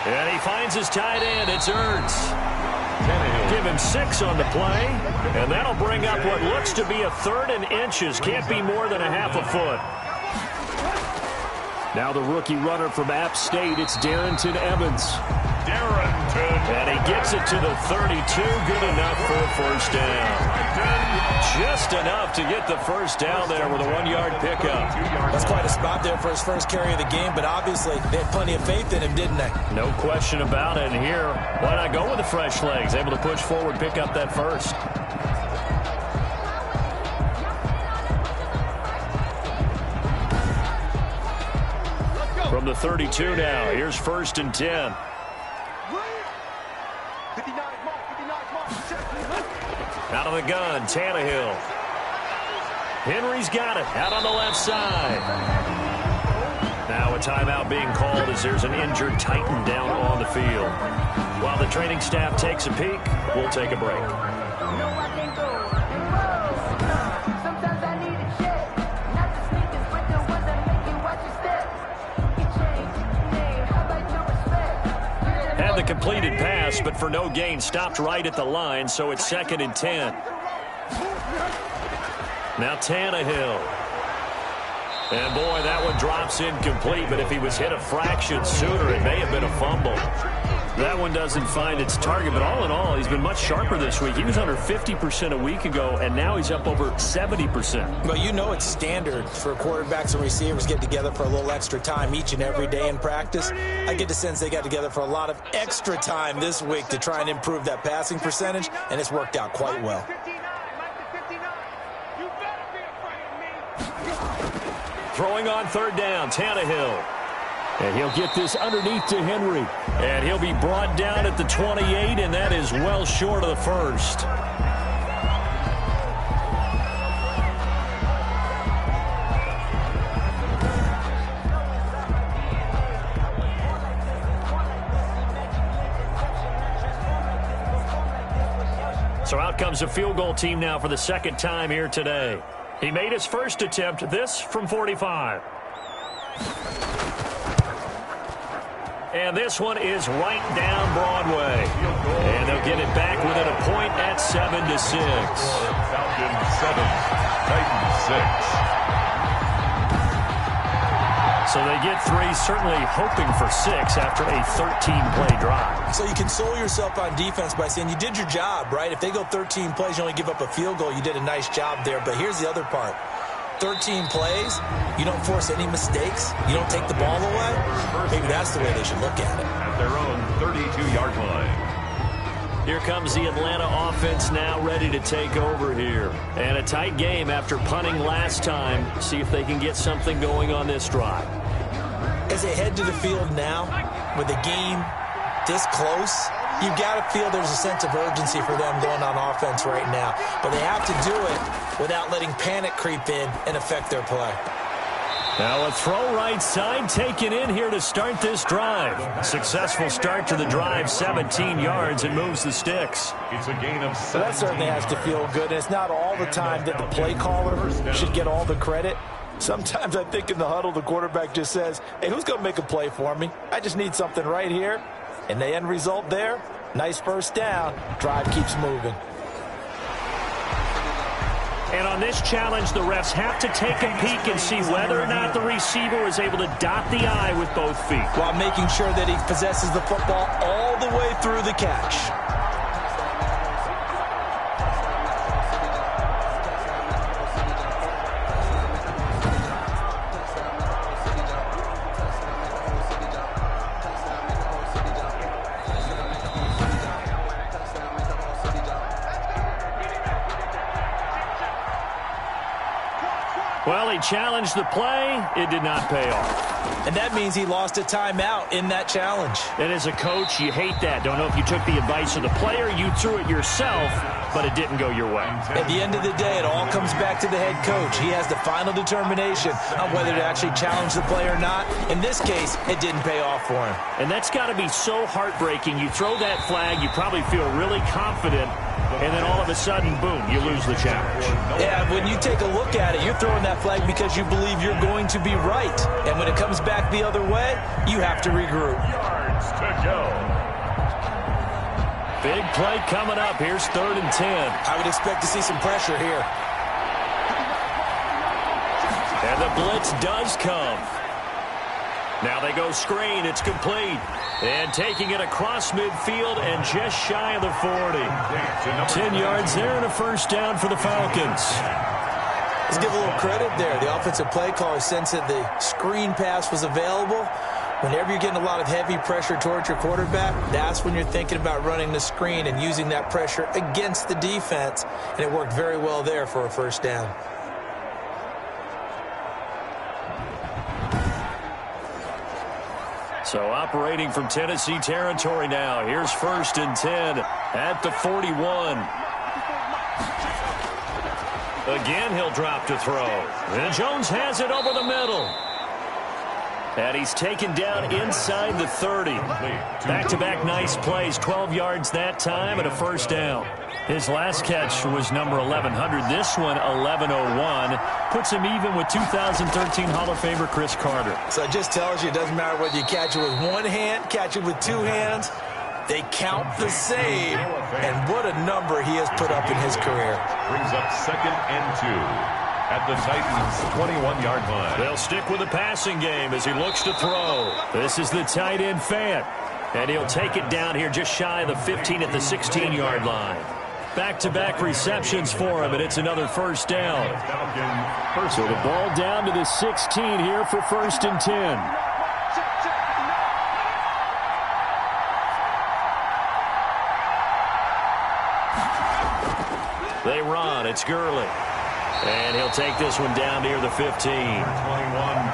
And he finds his tight end. It's Ertz. Give him 6 on the play. And that'll bring up what looks to be a 3rd and inches. Can't be more than a half a foot. Now the rookie runner from App State, it's Darrington Evans. And he gets it to the 32. Good enough for a first down. Just enough to get the first down there with a 1-yard pickup. That's quite a spot there for his first carry of the game, but obviously they had plenty of faith in him, didn't they? No question about it. And here, why not go with the fresh legs? Able to push forward, pick up that first. From the 32 now, here's 1st and 10. Out of the gun, Tannehill. Henry's got it, out on the left side. Now a timeout being called as there's an injured Titan down on the field. While the training staff takes a peek, we'll take a break. The completed pass, but for no gain, stopped right at the line, so it's 2nd and 10. Now Tannehill. And boy, that one drops incomplete, but if he was hit a fraction sooner, it may have been a fumble. That one doesn't find its target, but all in all, he's been much sharper this week. He was under 50% a week ago, and now he's up over 70%. Well, you know it's standard for quarterbacks and receivers get together for a little extra time each and every day in practice. I get the sense they got together for a lot of extra time this week to try and improve that passing percentage, and it's worked out quite well. Throwing on 3rd down, Tannehill. And he'll get this underneath to Henry. And he'll be brought down at the 28, and that is well short of the first. So out comes the field goal team now for the 2nd time here today. He made his first attempt, this from 45. And this one is right down Broadway. And they'll get it back within a point at 7-6. Falcons 7, Titans 6. So they get 3, certainly hoping for 6 after a 13-play drive. So you console yourself on defense by saying you did your job, right? If they go 13 plays, you only give up a field goal, you did a nice job there. But here's the other part. 13 plays, you don't force any mistakes, you don't take the ball away. Maybe that's the way they should look at it. At their own 32-yard line. Here comes the Atlanta offense now ready to take over here. And a tight game after punting last time. See if they can get something going on this drive. As they head to the field now, with the game this close, you've got to feel there's a sense of urgency for them going on offense right now. But they have to do it without letting panic creep in and affect their play. Now a throw right side taken in here to start this drive. Successful start to the drive, 17 yards, and moves the sticks. It's a gain of 7. Well, that certainly has to feel good. And it's not all the time that the play caller should get all the credit. Sometimes I think in the huddle, the quarterback just says, hey, who's going to make a play for me? I just need something right here. And the end result there, nice first down. Drive keeps moving. And on this challenge, the refs have to take a peek and see whether or not the receiver is able to dot the I with both feet. While making sure that he possesses the football all the way through the catch. Well, he challenged the play. It did not pay off. And that means he lost a timeout in that challenge. And as a coach, you hate that. Don't know if you took the advice of the player, you threw it yourself, but it didn't go your way. At the end of the day, it all comes back to the head coach. He has the final determination on whether to actually challenge the play or not. In this case, it didn't pay off for him. And that's got to be so heartbreaking. You throw that flag, you probably feel really confident, and then all of a sudden, boom, you lose the challenge. Yeah, when you take a look at it, you're throwing that flag because you believe you're going to be right. And when it comes back the other way, you have to regroup. Yards to go. Big play coming up. Here's 3rd and 10. I would expect to see some pressure here. And the blitz does come. Now they go screen. It's complete. And taking it across midfield and just shy of the 40. 10 yards there and a first down for the Falcons. Let's give a little credit there. The offensive play caller sensed that the screen pass was available. Whenever you're getting a lot of heavy pressure towards your quarterback, that's when you're thinking about running the screen and using that pressure against the defense. And it worked very well there for a first down. So operating from Tennessee territory now. Here's 1st and 10 at the 41. Again, he'll drop to throw. And Jones has it over the middle. And he's taken down inside the 30. Back-to-back nice plays. 12 yards that time and a first down. His last catch was number 1100. This one, 1101. Puts him even with 2013 Hall of Famer Chris Carter. So it just tells you it doesn't matter whether you catch it with one hand, catch it with two hands. They count the same. And what a number he has put up in his career. Brings up 2nd and 2. At the Titans' 21-yard line. They'll stick with the passing game as he looks to throw. This is the tight end Fant. And he'll take it down here just shy of the 15 at the 16-yard line. Back-to-back receptions for him, and it's another first down. So the ball down to the 16 here for 1st and 10. They run. It's Gurley. And he'll take this one down near the 15. 21,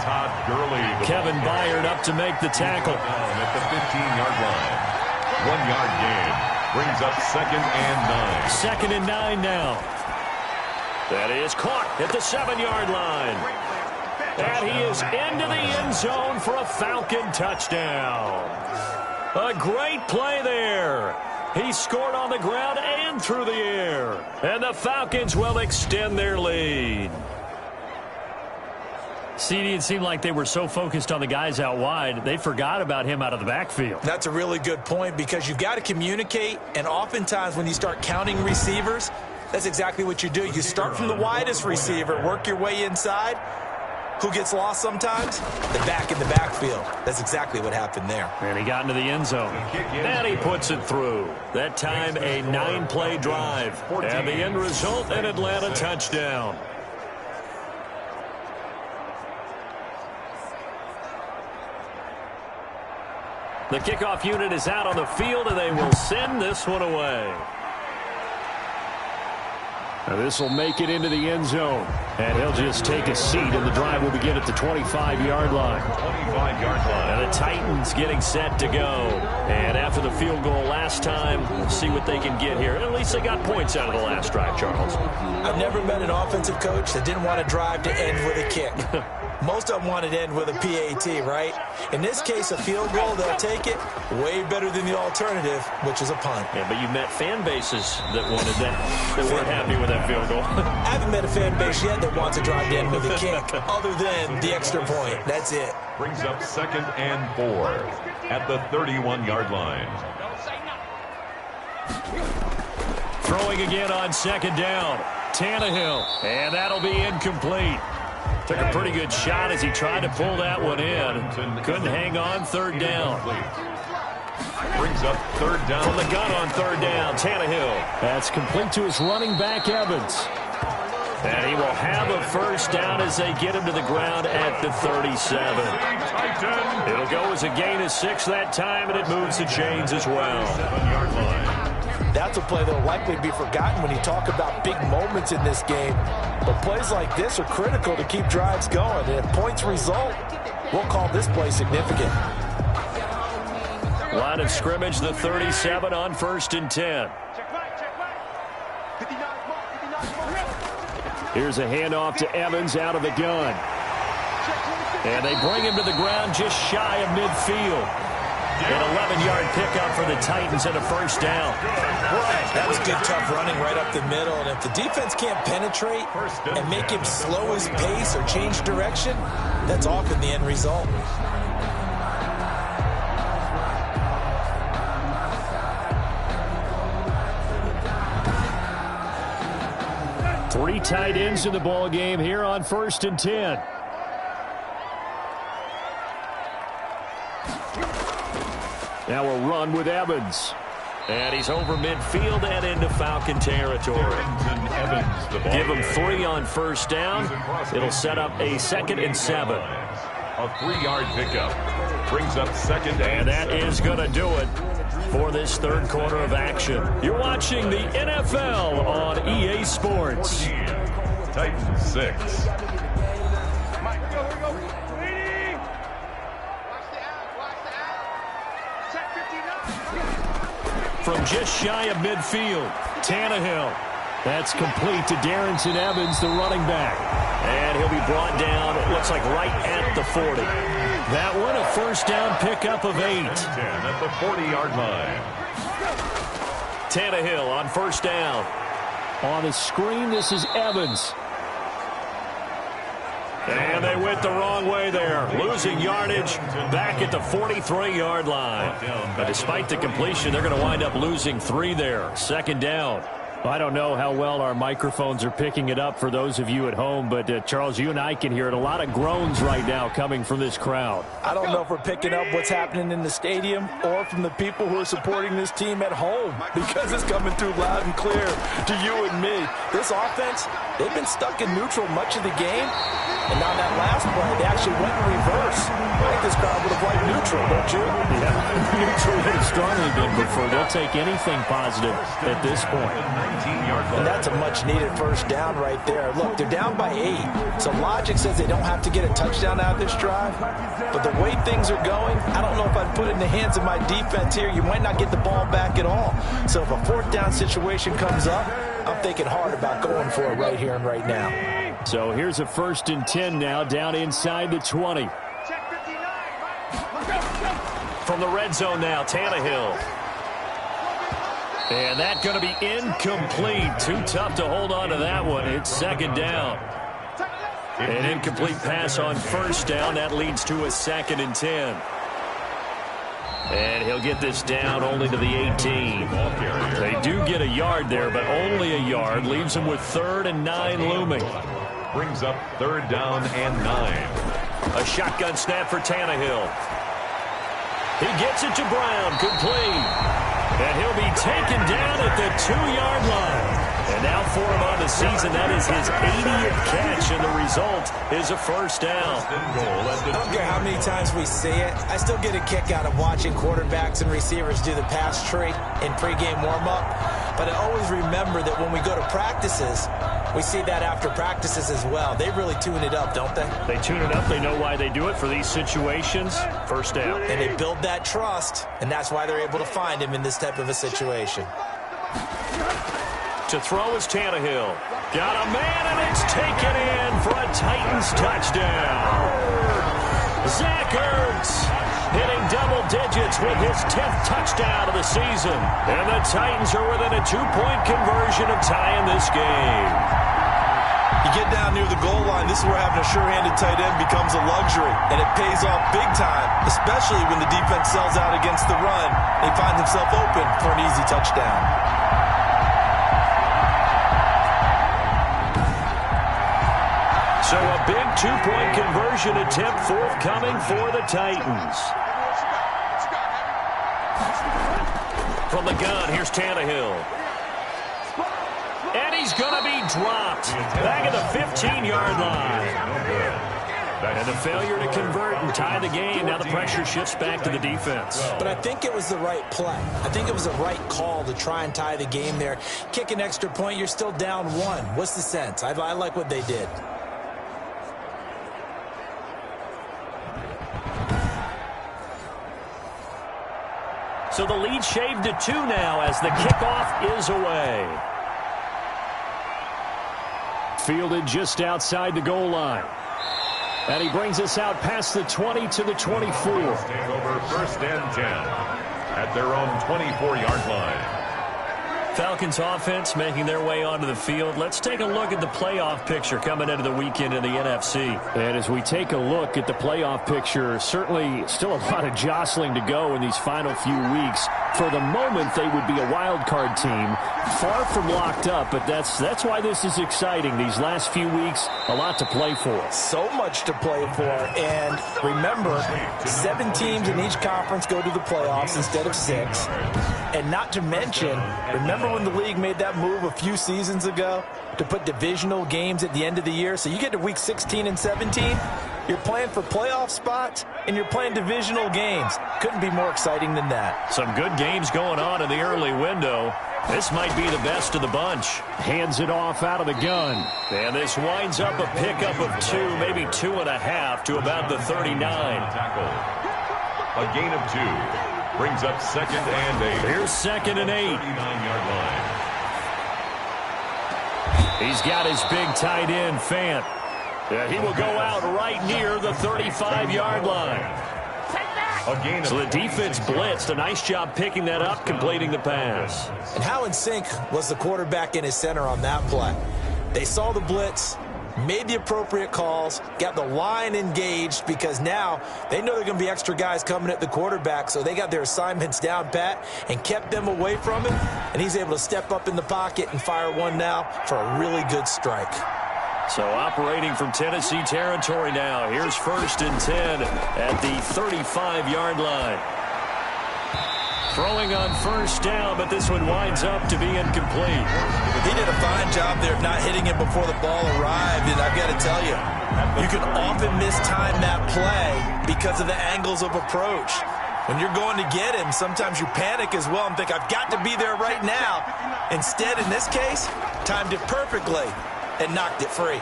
Todd Gurley. Kevin Byard up to make the tackle. At the 15-yard line. 1 yard gain. Brings up 2nd and 9. 2nd and 9 now. That is caught at the 7-yard line. And he is into the end zone for a Falcon touchdown. A great play there. He scored on the ground and through the air. And the Falcons will extend their lead. CD, it seemed like they were so focused on the guys out wide, they forgot about him out of the backfield. That's a really good point because you've got to communicate, and oftentimes when you start counting receivers, that's exactly what you do. You start from the widest receiver, work your way inside. Who gets lost sometimes? The back in the backfield. That's exactly what happened there. And he got into the end zone. And he puts it through. That time a 9-play drive. And the end result, an Atlanta touchdown. The kickoff unit is out on the field, and they will send this one away. Now this will make it into the end zone. And he'll just take a seat, and the drive will begin at the 25-yard line. 25-yard line. And the Titans getting set to go. And after the field goal last time, we'll see what they can get here. At least they got points out of the last drive, Charles. I've never met an offensive coach that didn't want to drive to end with a kick. Most of them wanted to end with a PAT, right? In this case, a field goal, they'll take it. Way better than the alternative, which is a punt. Yeah, but you met fan bases that wanted that, that weren't happy with that field goal. I haven't met a fan base yet that wants to drive to end with a kick, other than the extra point. That's it. Brings up 2nd and 4 at the 31-yard line. Throwing again on 2nd down. Tannehill, and that'll be incomplete. Took a pretty good shot as he tried to pull that one in. Couldn't hang on. 3rd down. Brings up 3rd down. From the gun on 3rd down, Tannehill. That's complete to his running back, Evans. And he will have a first down as they get him to the ground at the 37. It'll go as a gain of 6 that time, and it moves the chains as well. 7-yard line. That's a play that will likely be forgotten when you talk about big moments in this game. But plays like this are critical to keep drives going. And if points result, we'll call this play significant. Line of scrimmage, the 37 on 1st and 10. Here's a handoff to Evans out of the gun. And they bring him to the ground just shy of midfield. An 11-yard pickup for the Titans and a first down. That was good, tough running right up the middle. And if the defense can't penetrate and make him slow his pace or change direction, that's often the end result. Three tight ends in the ball game here on 1st and 10. Now a run with Evans. And he's over midfield and into Falcon territory. Give him 3 on first down. It'll set up a 2nd and 7. A 3-yard pickup brings up 2nd and that is going to do it for this third quarter of action. You're watching the NFL on EA Sports. Titans 6. From just shy of midfield, Tannehill. That's complete to Darrington Evans, the running back. And he'll be brought down, it looks like right at the 40. That one, a first down pickup of 8. 10 at the 40-yard line. Tannehill on first down. On the screen, this is Evans. And they went the wrong way there. Losing yardage back at the 43-yard line. But despite the completion, they're going to wind up losing 3 there. 2nd down. I don't know how well our microphones are picking it up for those of you at home, but Charles, you and I can hear it. A lot of groans right now coming from this crowd. I don't know if we're picking up what's happening in the stadium or from the people who are supporting this team at home, because it's coming through loud and clear to you and me. This offense, they've been stuck in neutral much of the game, and on that last play, they actually went in reverse. I think this crowd would have liked neutral, don't you? Yeah, neutral would have strongly been preferred. They'll take anything positive at this point. And that's a much-needed first down right there. Look, they're down by 8, so logic says they don't have to get a touchdown out of this drive. But the way things are going, I don't know if I'd put it in the hands of my defense here. You might not get the ball back at all. So if a 4th down situation comes up, I'm thinking hard about going for it right here and right now. So here's a 1st and 10 now, down inside the 20. From the red zone now, Tannehill. And that's going to be incomplete. Too tough to hold on to that one. It's 2nd down. An incomplete pass on first down. That leads to a 2nd and 10. And he'll get this down only to the 18. They do get a yard there, but only a yard. Leaves them with 3rd and 9 looming. Brings up 3rd down and 9. A shotgun snap for Tannehill. He gets it to Brown. Complete. And he'll be taken down at the 2-yard line. And now for him on the season, that is his 80th catch, and the result is a first down. I don't care how many times we see it. I still get a kick out of watching quarterbacks and receivers do the pass tree in pregame warm-up. But I always remember that when we go to practices, we see that after practices as well. They really tune it up, don't they? They tune it up. They know why they do it for these situations. First down. And they build that trust, and that's why they're able to find him in this type of a situation. To throw is Tannehill. Got a man, and it's taken in for a Titans touchdown. Zach Ertz hitting double digits with his 10th touchdown of the season. And the Titans are within a 2-point conversion of tying this game. You get down near the goal line, this is where having a sure-handed tight end becomes a luxury. And it pays off big time, especially when the defense sells out against the run. He finds himself open for an easy touchdown. So a big 2-point conversion attempt forthcoming for the Titans. From the gun, here's Tannehill. And he's going to be dropped back at the 15-yard line. And the failure to convert and tie the game. Now the pressure shifts back to the defense. But I think it was the right play. I think it was the right call to try and tie the game there. Kick an extra point, you're still down 1. What's the sense? I like what they did. So the lead shaved to 2 now as the kickoff is away. fielded just outside the goal line. And he brings us out past the 20 to the 24. Take over 1st and 10 at their own 24-yard line. Falcons offense making their way onto the field. Let's take a look at the playoff picture coming into the weekend in the NFC. And as we take a look at the playoff picture, certainly still a lot of jostling to go in these final few weeks. For the moment, they would be a wild card team, far from locked up, but that's why this is exciting. These last few weeks, a lot to play for. So much to play for. And remember, 7 teams in each conference go to the playoffs instead of 6. And not to mention, remember when the league made that move a few seasons ago to put divisional games at the end of the year? So you get to week 16 and 17, you're playing for playoff spots, and you're playing divisional games. Couldn't be more exciting than that. Some good games going on in the early window. This might be the best of the bunch. Hands it off out of the gun. And this winds up a pickup of 2, maybe 2.5 to about the 39. Tackle. A gain of 2. Brings up 2nd and 8. Here's 2nd and 8. 39-yard line. He's got his big tight end, Fant. He will go out right near the 35-yard line. So the defense blitzed. A nice job picking that up, completing the pass. And how in sync was the quarterback and his center on that play? They saw the blitz, made the appropriate calls, got the line engaged, because now they know there are going to be extra guys coming at the quarterback, so they got their assignments down pat and kept them away from him, and he's able to step up in the pocket and fire one now for a really good strike. So operating from Tennessee territory now. Here's 1st and 10 at the 35-yard line. Throwing on 1st down, but this one winds up to be incomplete. He did a fine job there of not hitting it before the ball arrived, and I've got to tell you, you can often mistime that play because of the angles of approach. When you're going to get him, sometimes you panic as well and think, I've got to be there right now. Instead, in this case, timed it perfectly and knocked it free.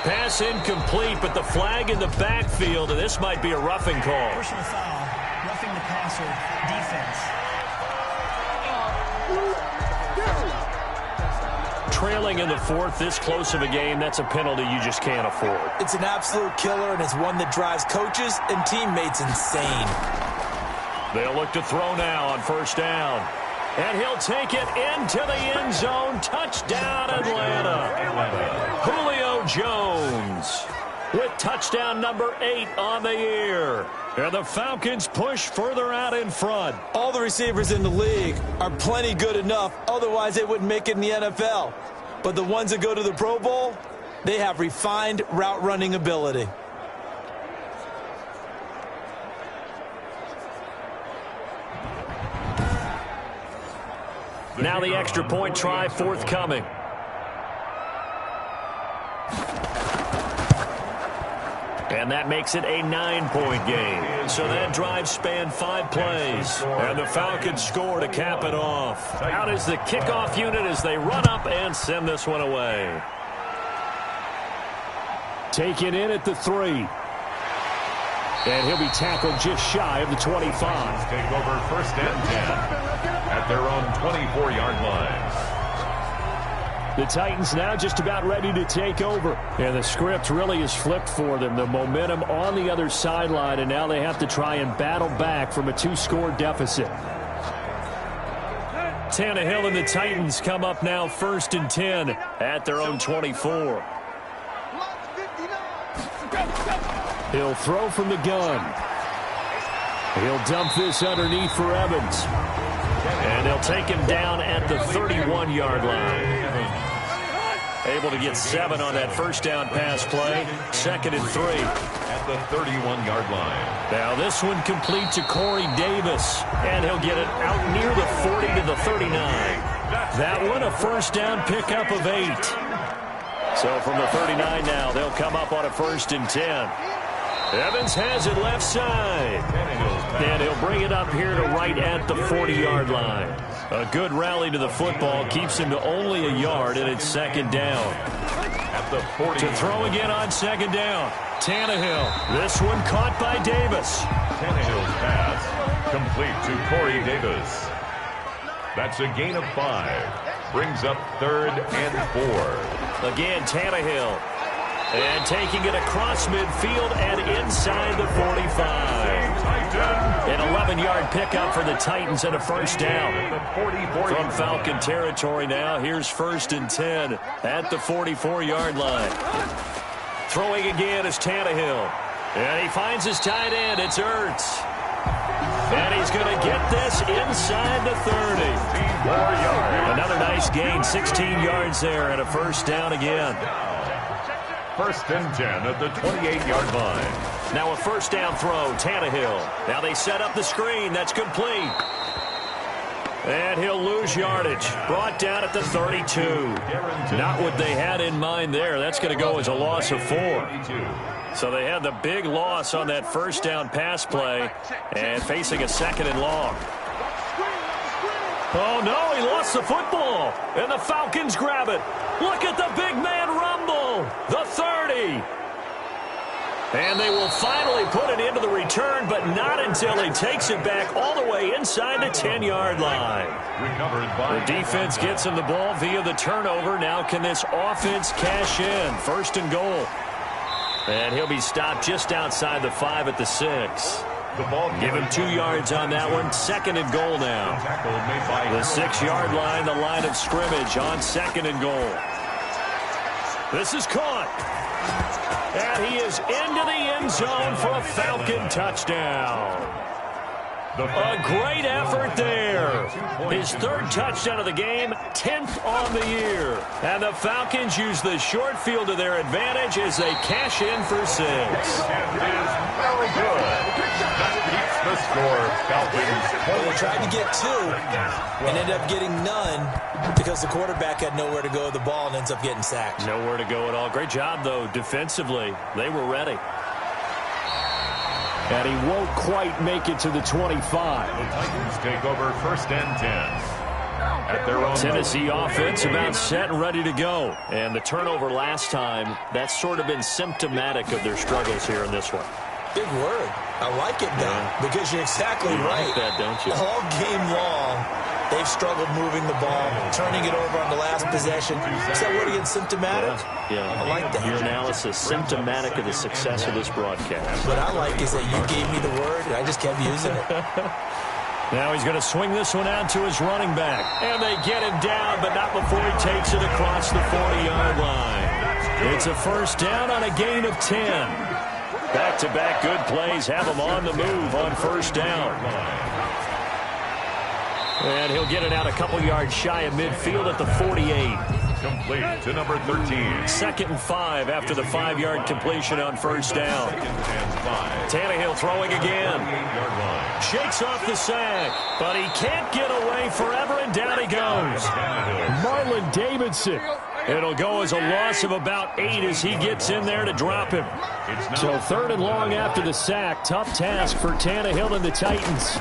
Pass incomplete, but the flag in the backfield, and this might be a roughing call. Personal foul, roughing the passer, defense. Trailing in the 4th, this close of a game, that's a penalty you just can't afford. It's an absolute killer, and it's one that drives coaches and teammates insane. They'll look to throw now on 1st down. And he'll take it into the end zone. Touchdown, Atlanta. Julio Jones with touchdown number 8 on the year. And the Falcons push further out in front. All the receivers in the league are plenty good enough. Otherwise, they wouldn't make it in the NFL. But the ones that go to the Pro Bowl, they have refined route running ability. Now the extra point try forthcoming. And that makes it a 9-point game. So that drive spanned 5 plays. And the Falcons score to cap it off. Out is the kickoff unit as they run up and send this one away. Taken in at the 3. And he'll be tackled just shy of the 25. Take over 1st and 10 at their own 24-yard line. The Titans now just about ready to take over. And the script really is flipped for them. The momentum on the other sideline, and now they have to try and battle back from a 2-score deficit. Tannehill and the Titans come up now 1st and 10 at their own 24. He'll throw from the gun. He'll dump this underneath for Evans. And they'll take him down at the 31-yard line. Able to get 7 on that 1st down pass play. 2nd and 3. At the 31-yard line. Now this one complete to Corey Davis. And he'll get it out near the 40 to the 39. That one a 1st down pickup of 8. So from the 39 now, they'll come up on a 1st and 10. Evans has it left side. And he'll bring it up here to right at the 40-yard line. A good rally to the football keeps him to only a yard, and it's 2nd down. At the 40. To throw again on 2nd down. Tannehill. This one caught by Davis. Tannehill's pass complete to Corey Davis. That's a gain of 5. Brings up 3rd and 4. Again, Tannehill. And taking it across midfield and inside the 45. An 11-yard pickup for the Titans and a first down. From Falcon territory now, here's 1st and 10 at the 44-yard line. Throwing again is Tannehill. And he finds his tight end. It's Ertz. And he's going to get this inside the 30. Another nice gain, 16 yards there, and a first down again. 1st and 10 at the 28-yard line. Now a first down throw, Tannehill. Now they set up the screen. That's complete. And he'll lose yardage. Brought down at the 32. Not what they had in mind there. That's going to go as a loss of 4. So they had the big loss on that first down pass play and facing a 2nd and long. Oh, no, he lost the football. And the Falcons grab it. Look at the big man rumble. The 30. And they will finally put it into the return, but not until he takes it back all the way inside the 10-yard line. The defense gets him the ball via the turnover. Now can this offense cash in? 1st and goal. And he'll be stopped just outside the 5 at the 6. Give him 2 yards on that one. 2nd and goal now. The 6-yard line, the line of scrimmage on 2nd and goal. This is caught. And he is into the end zone for a Falcon touchdown. A great effort there. His 3rd touchdown of the game, 10th on the year. And the Falcons use the short field to their advantage as they cash in for 6. It is very good. That keeps the score, Falcons. Well, they tried to get 2 and ended up getting none because the quarterback had nowhere to go with the ball and ends up getting sacked. Nowhere to go at all. Great job, though, defensively. They were ready. And he won't quite make it to the 25. The Titans take over 1st and 10. At their own Tennessee offense about set and ready to go. And the turnover last time, that's sort of been symptomatic of their struggles here in this one. Big word. I like it now because you're exactly right. Like that, don't you? All game long, they've struggled moving the ball, turning it over on the last possession. Is that word again, symptomatic? Yeah. I like that. Your analysis, symptomatic of the success of this broadcast. What I like is that you gave me the word, and I just kept using it. Now he's going to swing this one out to his running back. And they get him down, but not before he takes it across the 40-yard line. It's a first down on a gain of 10. Back-to-back good plays have him on the move on first down. And he'll get it out a couple yards shy of midfield at the 48. Complete to number 13. 2nd and 5 after the 5-yard completion on first down. Tannehill throwing again. Shakes off the sack, but he can't get away forever, and down he goes. Marlon Davidson. It'll go as a loss of about 8 as he gets in there to drop him. So 3rd and long after the sack. Tough task for Tannehill and the Titans.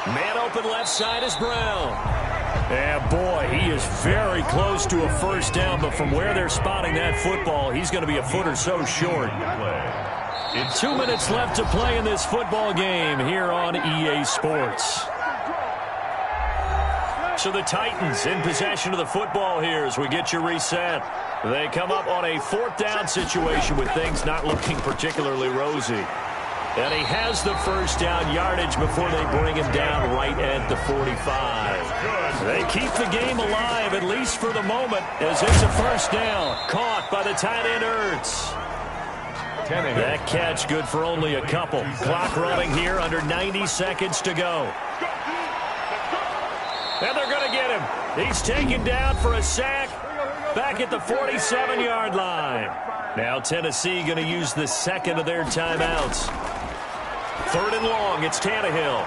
Man open left side is Brown. And boy, he is very close to a first down, but from where they're spotting that football, he's going to be a foot or so short. 2 minutes left to play in this football game here on EA Sports. So the Titans in possession of the football here as we get you reset. They come up on a 4th down situation with things not looking particularly rosy. And he has the first down yardage before they bring him down right at the 45. They keep the game alive, at least for the moment, as it's a first down. Caught by the tight end Ertz. That catch good for only a couple. Clock running here under 90 seconds to go. And they're going to get him. He's taken down for a sack back at the 47-yard line. Now Tennessee going to use the 2nd of their timeouts. 3rd and long, it's Tannehill.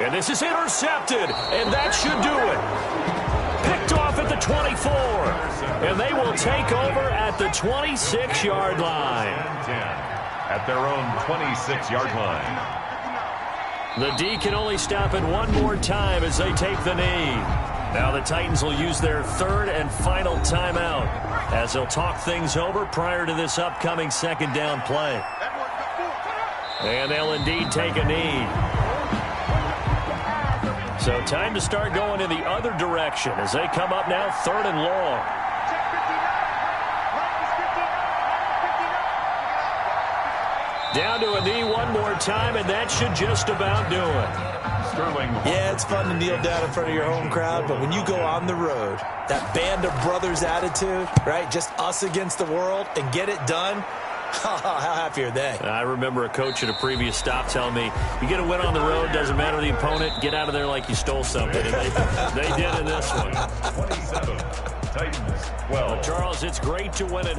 And this is intercepted, and that should do it. Picked off at the 24, and they will take over at the 26-yard line. At their own 26-yard line. The D can only stop it one more time as they take the knee. Now the Titans will use their 3rd and final timeout as they'll talk things over prior to this upcoming 2nd down play. And they'll indeed take a knee. So time to start going in the other direction as they come up now 3rd and long. Down to a knee one more time, and that should just about do it. Sterling. Yeah, it's fun to kneel down in front of your home crowd, but when you go on the road, that band of brothers attitude, right, just us against the world, and get it done, how happy are they? I remember a coach at a previous stop telling me, you get a win on the road, doesn't matter the opponent, get out of there like you stole something. And they did in this one. 27, Titans 12. Well, Charles, it's great to win it.